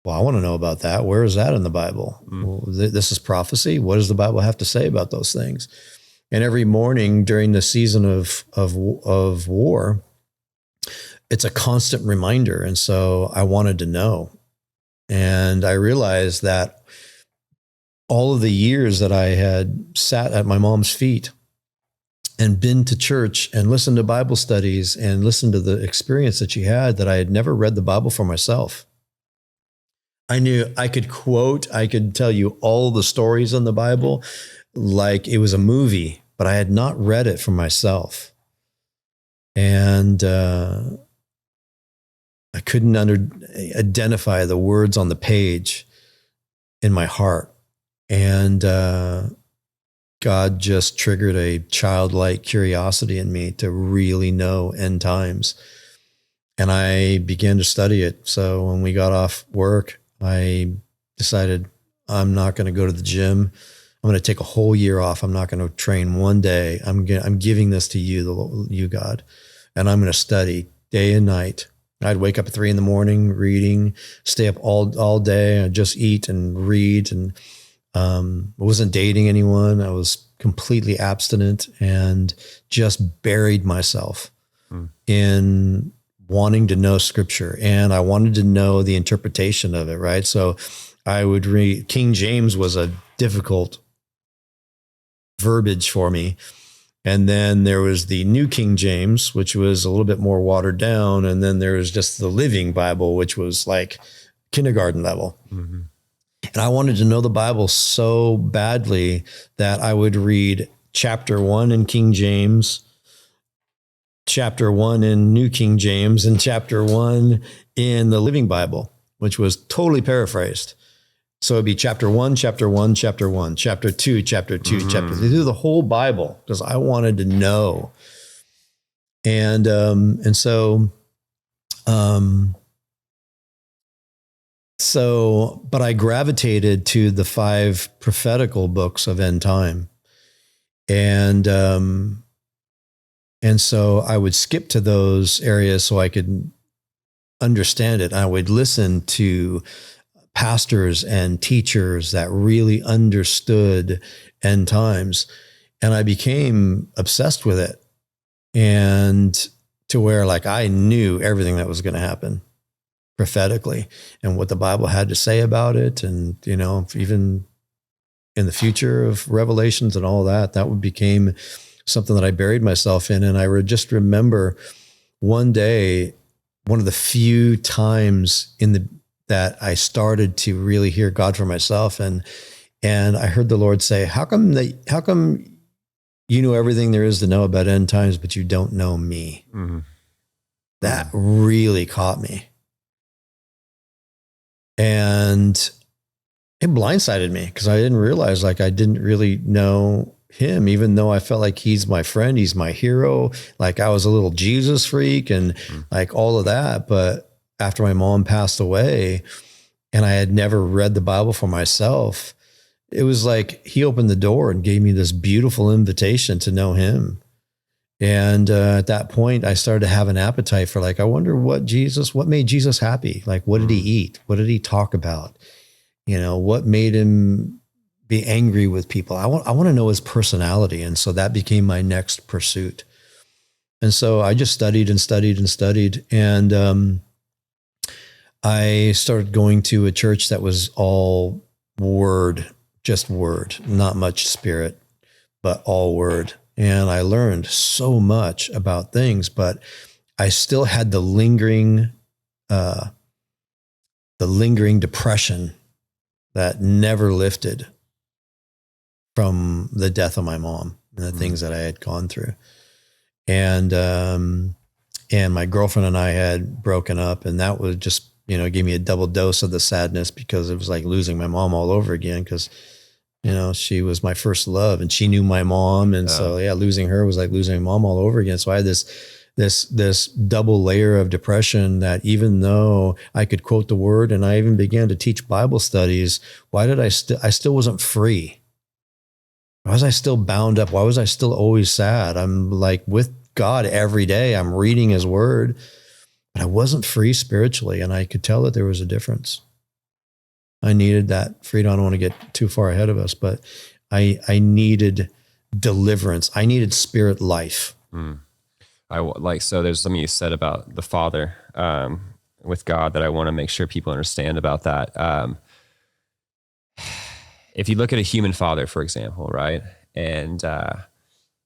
Speaker 1: well, I want to know about that. Where is that in the Bible? Well, this is prophecy. What does the Bible have to say about those things? And every morning during the season of war, it's a constant reminder. And so I wanted to know. And I realized that all of the years that I had sat at my mom's feet and been to church and listened to Bible studies and listened to the experience that she had, that I had never read the Bible for myself. I knew I could tell you all the stories in the Bible like it was a movie, but I had not read it for myself. And I couldn't identify the words on the page in my heart. And God just triggered a childlike curiosity in me to really know end times. And I began to study it. So when we got off work, I decided I'm not going to go to the gym. I'm going to take a whole year off. I'm not going to train one day. I'm giving this to you, God, and I'm going to study day and night. I'd wake up at 3 a.m, reading, stay up all day. I'd just eat and read, and I wasn't dating anyone. I was completely abstinent and just buried myself in wanting to know scripture, and I wanted to know the interpretation of it, right? So I would read, King James was a difficult verbiage for me. And then there was the New King James, which was a little bit more watered down. And then there was just the Living Bible, which was like kindergarten level. Mm-hmm. And I wanted to know the Bible so badly that I would read chapter 1 in King James, chapter 1 in New King James, and chapter 1 in the Living Bible, which was totally paraphrased. So it'd be chapter 1, chapter 1, chapter 1, chapter 2, chapter 2, chapter 3, through the whole Bible, because I wanted to know. And but I gravitated to the 5 prophetical books of end time. And so I would skip to those areas so I could understand it. I would listen to pastors and teachers that really understood end times. And I became obsessed with it. And to where like I knew everything that was going to happen prophetically and what the Bible had to say about it. And, you know, even in the future of Revelations and all that, that became something that I buried myself in. And I just remember one day, one of the few times that I started to really hear God for myself. And I heard the Lord say, how come you know everything there is to know about end times, but you don't know me? Mm-hmm. That really caught me. And it blindsided me because I didn't realize like I didn't really know him, even though I felt like he's my friend, he's my hero. Like I was a little Jesus freak and like all of that. But after my mom passed away and I had never read the Bible for myself, it was like he opened the door and gave me this beautiful invitation to know him. And at that point, I started to have an appetite for like, I wonder what made Jesus happy? Like, what did he eat? What did he talk about? You know, what made him be angry with people? I want to know his personality. And so that became my next pursuit. And so I just studied and studied and studied. And I started going to a church that was all word, just word, not much spirit, but all word. And I learned so much about things, but I still had the lingering depression that never lifted from the death of my mom and the things that I had gone through. And my girlfriend and I had broken up, and that was just, you know, gave me a double dose of the sadness because it was like losing my mom all over again. Because, you know, she was my first love and she knew my mom. And so, yeah, losing her was like losing my mom all over again. So I had this double layer of depression that even though I could quote the word and I even began to teach Bible studies, why did I still wasn't free? Why was I still bound up? Why was I still always sad? I'm like with God every day. I'm reading his word, but I wasn't free spiritually. And I could tell that there was a difference. I needed that freedom. I don't want to get too far ahead of us, but I needed deliverance. I needed spirit life.
Speaker 2: So there's something you said about the Father with God that I want to make sure people understand about that. If you look at a human father, for example, right? And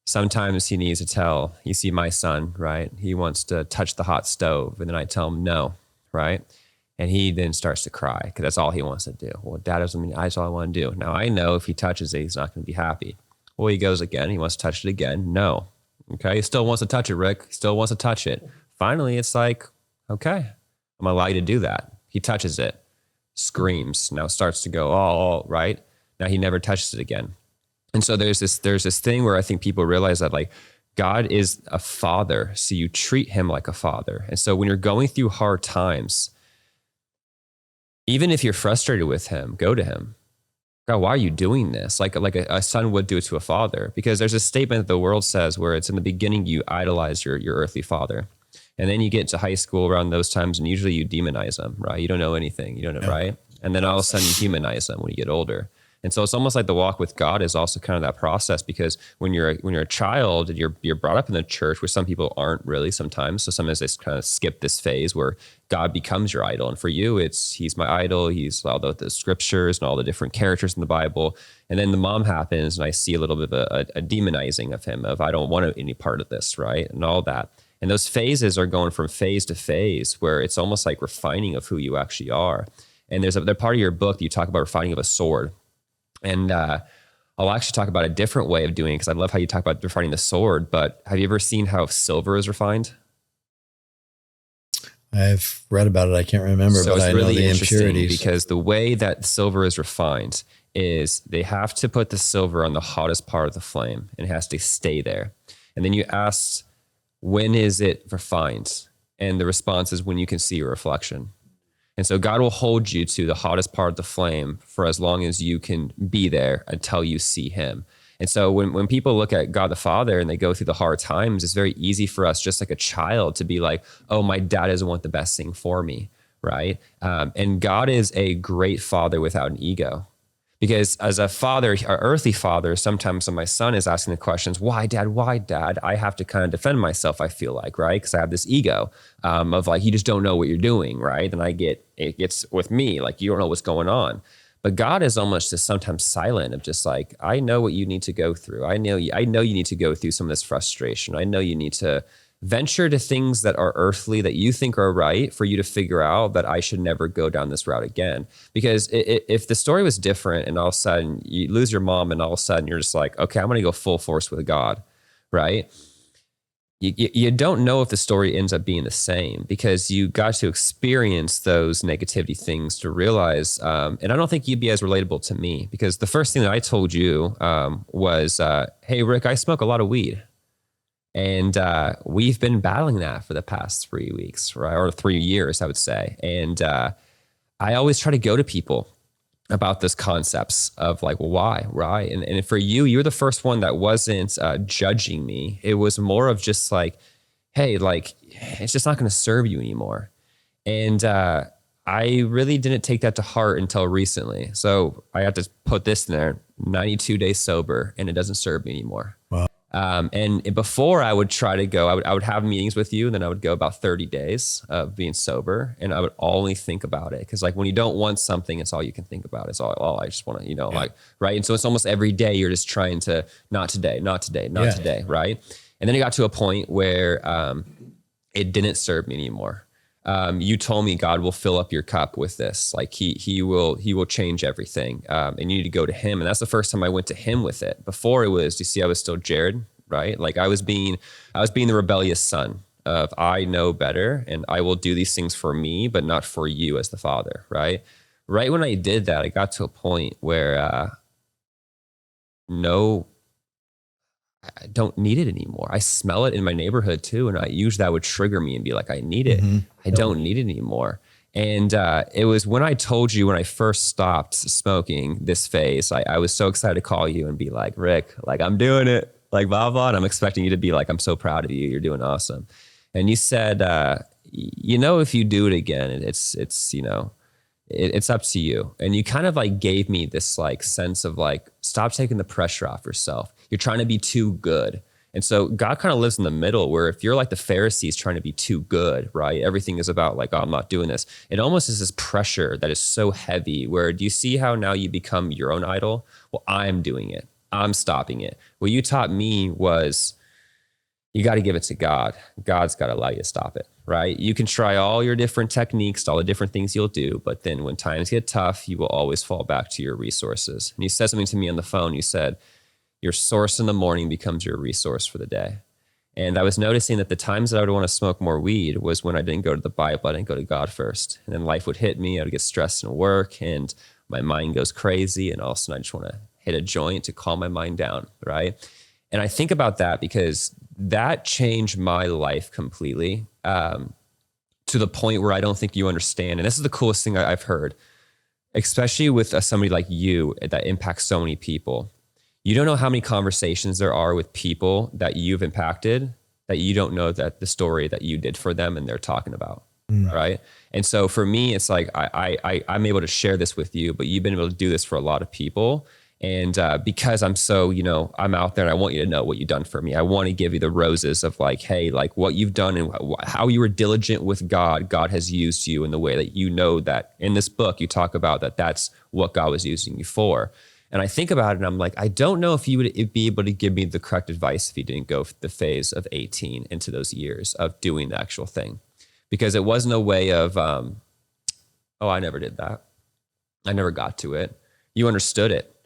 Speaker 2: sometimes he needs to tell, you see my son, right? He wants to touch the hot stove and then I tell him no, right? And he then starts to cry because that's all he wants to do. Well, Dad doesn't mean that's all I want to do. Now I know if he touches it, he's not going to be happy. Well, he goes again. He wants to touch it again. No. Okay. He still wants to touch it, Rick. He still wants to touch it. Finally, it's like, okay, I'm going to allow you to do that. He touches it, screams. Now starts to go, oh, right. Now he never touches it again. And so there's this thing where I think people realize that like God is a father. So you treat him like a father. And so when you're going through hard times, even if you're frustrated with him, go to him. God, why are you doing this? Like a son would do it to a father, because there's a statement that the world says where it's in the beginning, you idolize your earthly father. And then you get to high school around those times and usually you demonize them, right? You don't know anything, you don't know, right? And then all of a sudden you humanize them when you get older. And so it's almost like the walk with God is also kind of that process, because when you're a child and you're brought up in the church, which some people aren't really sometimes. So sometimes they kind of skip this phase where God becomes your idol. And for you, he's my idol. He's all the scriptures and all the different characters in the Bible. And then the mom happens and I see a little bit of a demonizing of him, of I don't want any part of this, right? And all that. And those phases are going from phase to phase where it's almost like refining of who you actually are. And there's a part of your book that you talk about refining of a sword. And I'll actually talk about a different way of doing it, because I love how you talk about refining the sword. But have you ever seen how silver is refined?
Speaker 1: I've read about it. I can't remember,
Speaker 2: So
Speaker 1: but I
Speaker 2: really
Speaker 1: know the
Speaker 2: interesting
Speaker 1: impurities.
Speaker 2: because the way that silver is refined is they have to put the silver on the hottest part of the flame, and it has to stay there. And then you ask, when is it refined? And the response is when you can see your reflection. And so God will hold you to the hottest part of the flame for as long as you can be there until you see him. And so when people look at God the Father and they go through the hard times, it's very easy for us, just like a child, to be like, oh, my dad doesn't want the best thing for me, right? And God is a great father without an ego. Because as a father, our earthly father, sometimes when my son is asking the questions, why dad? I have to kind of defend myself, I feel like, right? Because I have this ego of like, you just don't know what you're doing, right? And it gets with me, like, you don't know what's going on. But God is almost just sometimes silent, of just like, I know what you need to go through. I know you need to go through some of this frustration. I know you need to venture to things that are earthly that you think are right for you to figure out that I should never go down this route again. Because if the story was different and all of a sudden you lose your mom and all of a sudden you're just like, okay, I'm going to go full force with God, right? You don't know if the story ends up being the same, because you got to experience those negativity things to realize, and I don't think you'd be as relatable to me, because the first thing that I told you was, hey, Rick, I smoke a lot of weed. And we've been battling that for the past 3 weeks, right? Or 3 years, I would say. And I always try to go to people about those concepts of like, well, why, right? And for you, you're the first one that wasn't judging me. It was more of just like, hey, like, it's just not going to serve you anymore. And I really didn't take that to heart until recently. So I have to put this in there, 92 days sober, and it doesn't serve me anymore.
Speaker 1: Wow.
Speaker 2: And before I would try to go, I would have meetings with you, and then I would go about 30 days of being sober, and I would only think about it. Cause like when you don't want something, it's all you can think about. It's all I just want to, like, right. And so it's almost every day you're just trying to, not today, right? And then it got to a point where it didn't serve me anymore. You told me God will fill up your cup with this. Like he will change everything. And you need to go to him. And that's the first time I went to him with it. Before it was, you see, I was still Jared, right? Like I was being the rebellious son of, I know better and I will do these things for me, but not for you as the father, right? Right when I did that, I got to a point where, no, I don't need it anymore. I smell it in my neighborhood too. And I usually that would trigger me and be like, I need it. Mm-hmm. I don't need it anymore. And it was when I told you when I first stopped smoking this phase, I was so excited to call you and be like, Rick, like I'm doing it, like blah, blah. And I'm expecting you to be like, I'm so proud of you. You're doing awesome. And you said, if you do it again, it's up to you. And you kind of like gave me this like sense of like, stop taking the pressure off yourself. You're trying to be too good. And so God kind of lives in the middle, where if you're like the Pharisees trying to be too good, right? Everything is about like, oh, I'm not doing this. It almost is this pressure that is so heavy, where do you see how now you become your own idol? Well, I'm doing it. I'm stopping it. What you taught me was you got to give it to God. God's got to allow you to stop it, right? You can try all your different techniques, all the different things you'll do, but then when times get tough, you will always fall back to your resources. And you said something to me on the phone. You said, your source in the morning becomes your resource for the day. And I was noticing that the times that I would want to smoke more weed was when I didn't go to the Bible, I didn't go to God first. And then life would hit me, I would get stressed in work and my mind goes crazy. And all of a sudden I just want to hit a joint to calm my mind down, right? And I think about that because that changed my life completely to the point where I don't think you understand. And this is the coolest thing I've heard, especially with somebody like you that impacts so many people. You don't know how many conversations there are with people that you've impacted that you don't know that the story that you did for them and they're talking about. Right. And so for me, it's like, I'm able to share this with you, but you've been able to do this for a lot of people. And because I'm so, I'm out there and I want you to know what you've done for me. I want to give you the roses of like, hey, like what you've done and how you were diligent with God. God has used you in the way that that in this book, you talk about that's what God was using you for. And I think about it and I'm like, I don't know if you would be able to give me the correct advice if you didn't go the phase of 18 into those years of doing the actual thing. Because it wasn't a way of, I never did that. I never got to it. You understood it.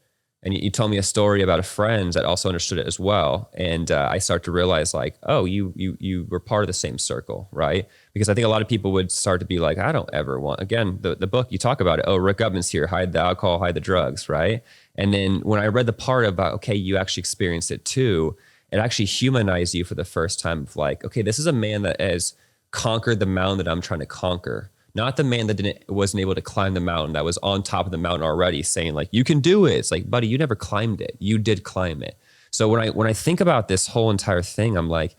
Speaker 2: And you told me a story about a friend that also understood it as well. And I start to realize like, oh, you were part of the same circle, right? Because I think a lot of people would start to be like, I don't ever want, again, the book, you talk about it. Oh, Rick Gutman's here, hide the alcohol, hide the drugs, right? And then when I read the part about, okay, you actually experienced it too, it actually humanized you for the first time of like, okay, this is a man that has conquered the mountain that I'm trying to conquer. Not the man that wasn't able to climb the mountain, that was on top of the mountain already saying like, you can do it. It's like, buddy, you never climbed it. You did climb it. So when I think about this whole entire thing, I'm like,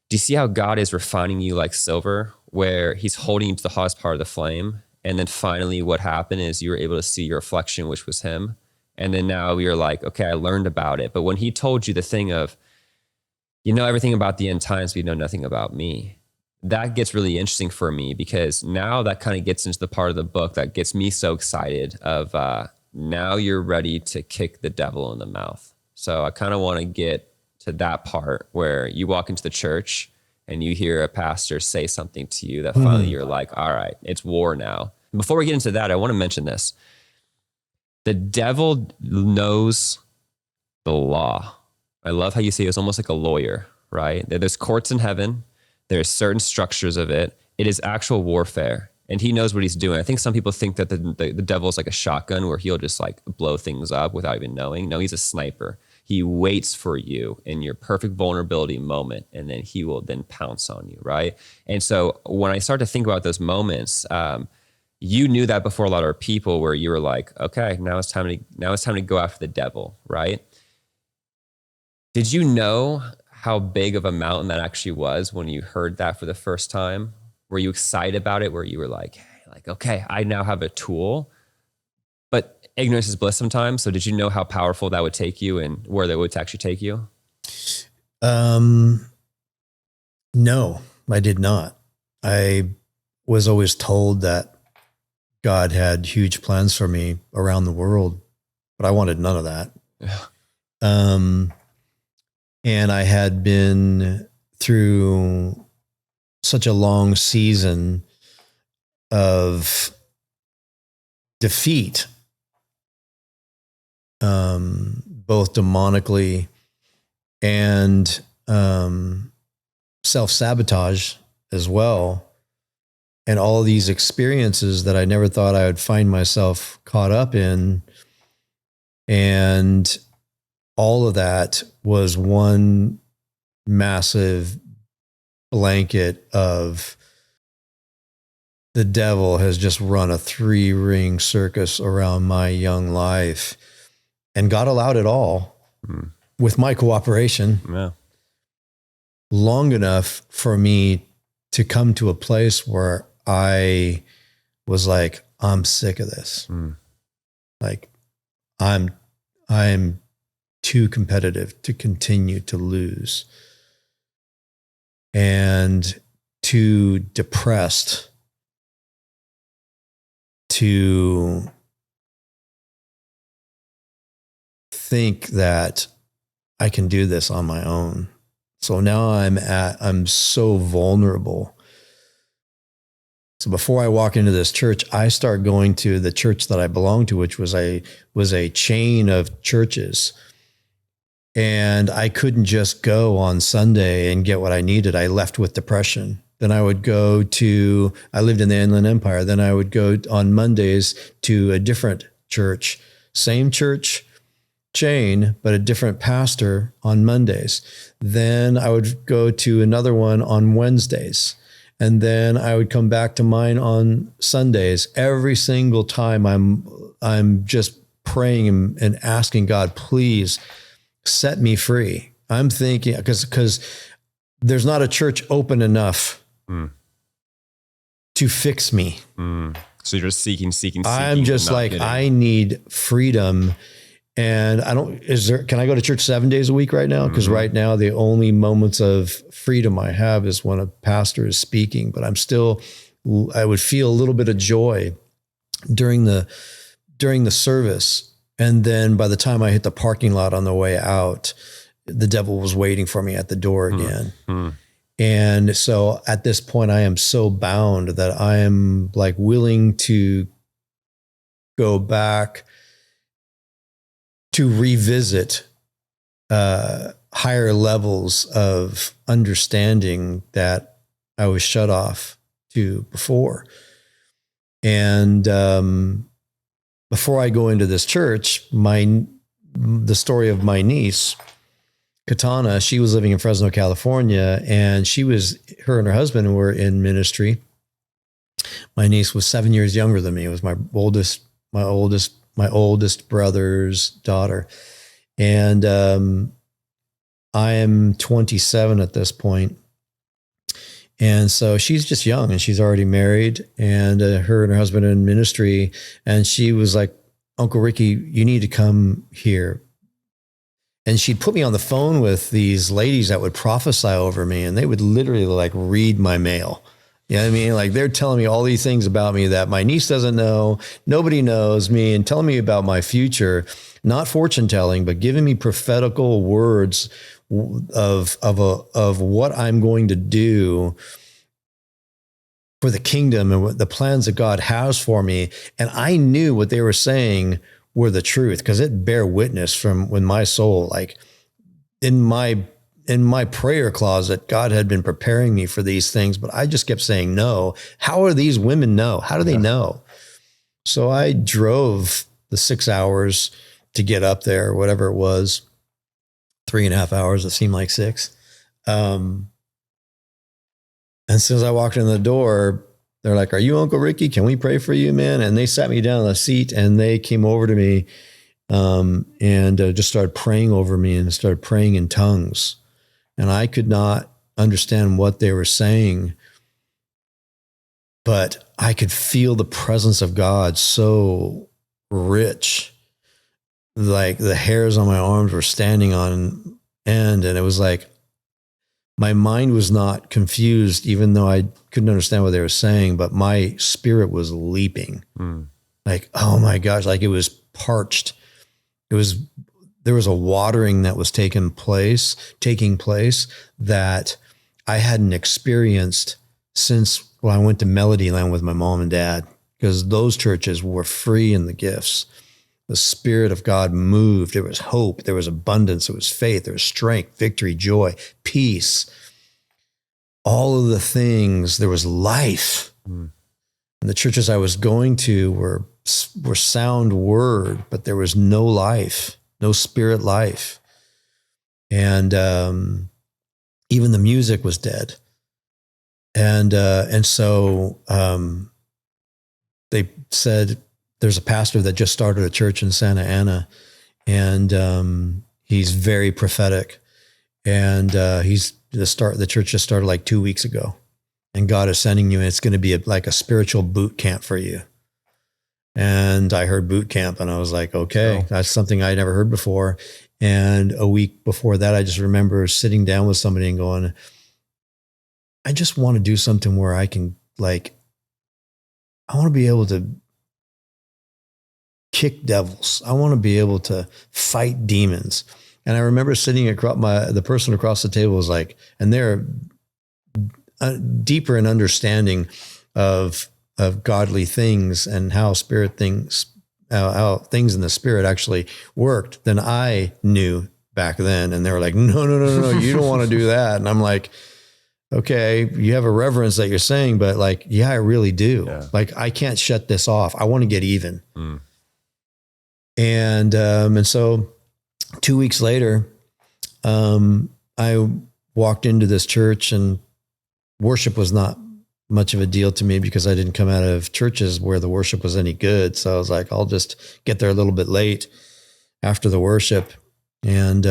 Speaker 2: do you see how God is refining you like silver, where he's holding you to the hottest part of the flame? And then finally what happened is you were able to see your reflection, which was him. And then now you're like, okay, I learned about it. But when he told you the thing of, you know everything about the end times, but you know nothing about me, that gets really interesting for me, because now that kind of gets into the part of the book that gets me so excited of now you're ready to kick the devil in the mouth. So I kind of want to get to that part where you walk into the church and you hear a pastor say something to you that finally you're like, all right, it's war now. Before we get into that, I want to mention this. The devil knows the law. I love how you say it's almost like a lawyer, right? There's courts in heaven. There's certain structures of it. It is actual warfare, and he knows what he's doing. I think some people think that the devil's like a shotgun where he'll just like blow things up without even knowing. No, he's a sniper. He waits for you in your perfect vulnerability moment, and then he will then pounce on you, right? And so when I start to think about those moments, you knew that before a lot of people, where you were like, okay, now it's time to go after the devil, right? Did you know how big of a mountain that actually was when you heard that for the first time? Were you excited about it? Where you were like, hey, like, okay, I now have a tool, but ignorance is bliss sometimes. So did you know how powerful that would take you and where that would actually take you?
Speaker 1: No, I did not. I was always told that God had huge plans for me around the world, but I wanted none of that. Yeah. And I had been through such a long season of defeat, both demonically and self-sabotage as well. And all these experiences that I never thought I would find myself caught up in. And all of that was one massive blanket of the devil has just run a 3-ring circus around my young life. And God allowed it all with my cooperation long enough for me to come to a place where I was like, I'm sick of this. Like I'm too competitive to continue to lose, and too depressed to think that I can do this on my own. So now I'm so vulnerable. So before I walk into this church, I start going to the church that I belong to, which was a chain of churches. And I couldn't just go on Sunday and get what I needed. I left with depression. Then I lived in the Inland Empire. Then I would go on Mondays to a different church, same church chain, but a different pastor on Mondays. Then I would go to another one on Wednesdays. And then I would come back to mine on Sundays. Every single time I'm just praying and asking God, please set me free. I'm thinking, because there's not a church open enough to fix me.
Speaker 2: So you're just seeking.
Speaker 1: I'm just like, I need freedom. And can I go to church 7 days a week right now? Because right now the only moments of freedom I have is when a pastor is speaking, but I would feel a little bit of joy during the service. And then by the time I hit the parking lot on the way out, the devil was waiting for me at the door again. And so at this point, I am so bound that I am like willing to go back to revisit higher levels of understanding that I was shut off to before. And before I go into this church, the story of my niece, Katana, she was living in Fresno, California, and her and her husband were in ministry. My niece was 7 years younger than me. It was my oldest brother's daughter. And I am 27 at this point. And so she's just young and she's already married, and her and her husband are in ministry. And she was like, Uncle Ricky, you need to come here. And she'd put me on the phone with these ladies that would prophesy over me, and they would literally like read my mail. You know what I mean? Like they're telling me all these things about me that my niece doesn't know, nobody knows me, and telling me about my future, not fortune telling, but giving me prophetical words of what I'm going to do for the kingdom and what the plans that God has for me. And I knew what they were saying were the truth, because it bear witness from when my soul, like in my prayer closet, God had been preparing me for these things, but I just kept saying no. How are these women know? How do they know? So I drove the 6 hours to get up there, whatever it was, 3.5 hours. It seemed like 6. And as soon as I walked in the door, they're like, "Are you Uncle Ricky? Can we pray for you, man?" And they sat me down on a seat and they came over to me and just started praying over me and started praying in tongues. And I could not understand what they were saying, but I could feel the presence of God so rich. Like the hairs on my arms were standing on end. And it was like, my mind was not confused, even though I couldn't understand what they were saying, but my spirit was leaping. Like, oh my gosh, like it was parched. There was a watering that was taking place that I hadn't experienced since I went to Melody Land with my mom and dad, because those churches were free in the gifts. The Spirit of God moved. There was hope. There was abundance. There was faith. There was strength, victory, joy, peace. All of the things. There was life. And the churches I was going to were sound word, but there was no life, no spirit life. And even the music was dead. And so they said, there's a pastor that just started a church in Santa Ana, and he's very prophetic. And the church just started like 2 weeks ago, and God is sending you, and it's going to be like a spiritual boot camp for you. And I heard boot camp, and I was like, okay, that's something I never heard before. And a week before that, I just remember sitting down with somebody and going, I just want to do something where I can I want to be able to kick devils. I want to be able to fight demons. And I remember sitting across the person across the table was like, and they're deeper in understanding of godly things and how spirit things, how things in the spirit actually worked than I knew back then. And they were like, no, you don't want to do that. And I'm like, okay, you have a reverence that you're saying, but like, yeah, I really do. Yeah. Like, I can't shut this off. I want to get even. And so 2 weeks later, I walked into this church, and worship was not much of a deal to me because I didn't come out of churches where the worship was any good. So I was like, I'll just get there a little bit late after the worship. And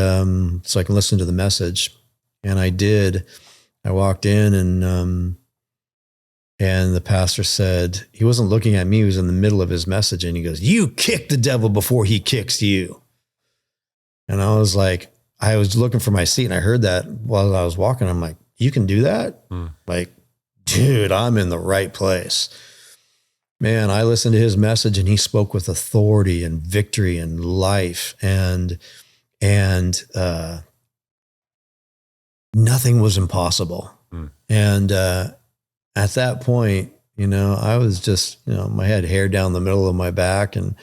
Speaker 1: so I can listen to the message. And I did. I walked in, and And the pastor said, he wasn't looking at me, he was in the middle of his message. And he goes, "You kick the devil before he kicks you." And I was like, I was looking for my seat and I heard that while I was walking. I'm like, "You can do that?" Like, dude, I'm in the right place. Man, I listened to his message and he spoke with authority and victory and life, and nothing was impossible. And at that point, I was just, my head hair down the middle of my back, and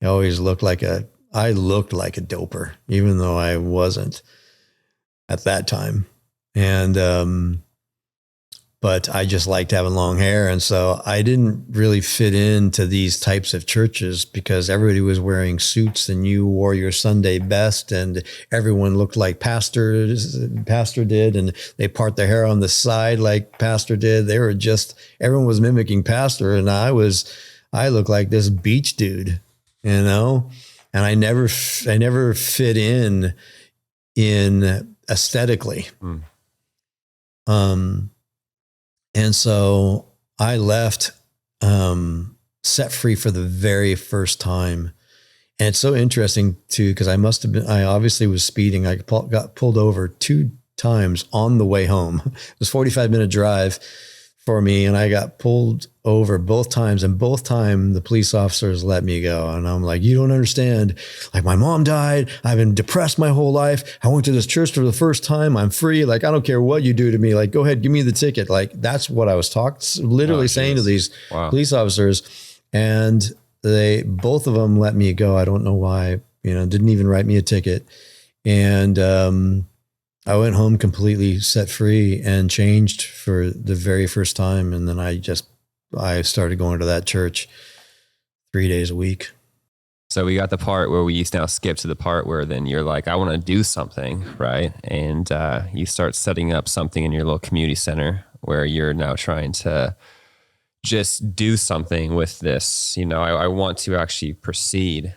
Speaker 1: I always looked like I looked like a doper, even though I wasn't at that time. And, but I just liked having long hair. And so I didn't really fit into these types of churches because everybody was wearing suits and you wore your Sunday best and everyone looked like pastor did. And they part their hair on the side like pastor did. Everyone was mimicking pastor. And I looked like this beach dude, and I never fit in aesthetically. And so I left set free for the very first time. And it's so interesting too, because I obviously was speeding. I got pulled over 2 times on the way home. It was a 45-minute drive for me, and I got pulled over both times, and both times the police officers let me go. And I'm like, "You don't understand. Like, my mom died. I've been depressed my whole life. I went to this church for the first time. I'm free. Like, I don't care what you do to me. Like, go ahead, give me the ticket." Like, that's what I was literally saying to these police officers. And both of them let me go. I don't know why, didn't even write me a ticket. And, I went home completely set free and changed for the very first time. And then I started going to that church 3 days a week.
Speaker 2: So we got the part where we now skip to the part where then you're like, I want to do something, right? And you start setting up something in your little community center where you're now trying to just do something with this. I want to actually proceed.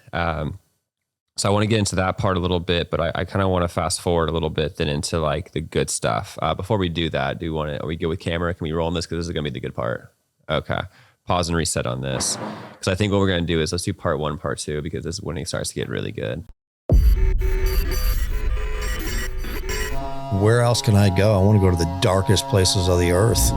Speaker 2: So I want to get into that part a little bit, but I kind of want to fast forward a little bit then into like the good stuff. Before we do that, are we good with camera? Can we roll on this? Because this is going to be the good part. Okay. Pause and reset on this. Because I think what we're going to do is let's do part 1, part 2, because this is when it starts to get really good.
Speaker 1: Where else can I go? I want to go to the darkest places of the earth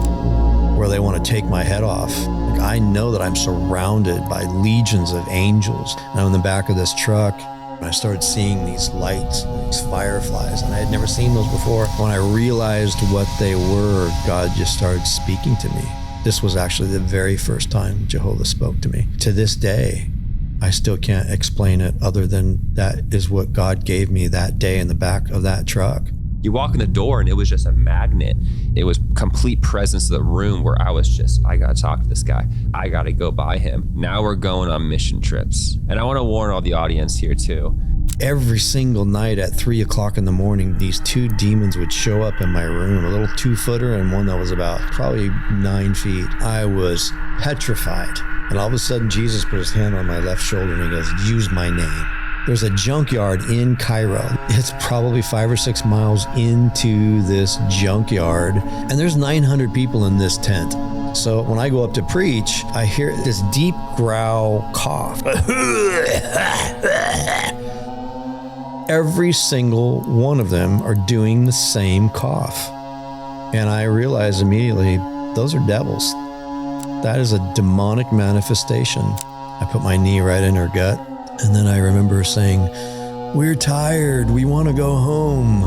Speaker 1: where they want to take my head off. Like, I know that I'm surrounded by legions of angels. And I'm in the back of this truck. I started seeing these lights, these fireflies, and I had never seen those before. When I realized what they were, God just started speaking to me. This was actually the very first time Jehovah spoke to me. To this day, I still can't explain it other than that is what God gave me that day in the back of that truck.
Speaker 2: You walk in the door and it was just a magnet. It was complete presence of the room where I was just, I got to talk to this guy. I got to go by him. Now we're going on mission trips. And I want to warn all the audience here too.
Speaker 1: Every single night at 3 o'clock in the morning, these 2 demons would show up in my room, a little 2-footer and one that was about probably 9 feet. I was petrified. And all of a sudden, Jesus put his hand on my left shoulder and he goes, "Use my name." There's a junkyard in Cairo. It's probably 5 or 6 miles into this junkyard, and there's 900 people in this tent. So when I go up to preach, I hear this deep growl cough. Every single one of them are doing the same cough. And I realize immediately, those are devils. That is a demonic manifestation. I put my knee right in her gut. And then I remember saying, "We're tired. We want to go home."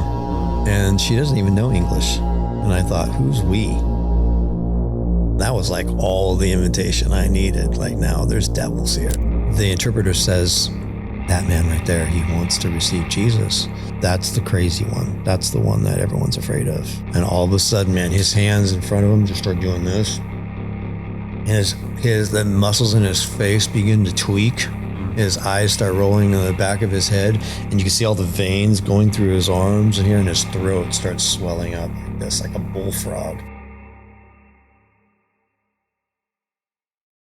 Speaker 1: And she doesn't even know English. And I thought, who's we? That was like all the invitation I needed. Like, now there's devils here. The interpreter says, "That man right there, he wants to receive Jesus." That's the crazy one. That's the one that everyone's afraid of. And all of a sudden, man, his hands in front of him just start doing this. The muscles in his face begin to tweak. His eyes start rolling in the back of his head, and you can see all the veins going through his arms, and here in his throat starts swelling up like this, like a bullfrog.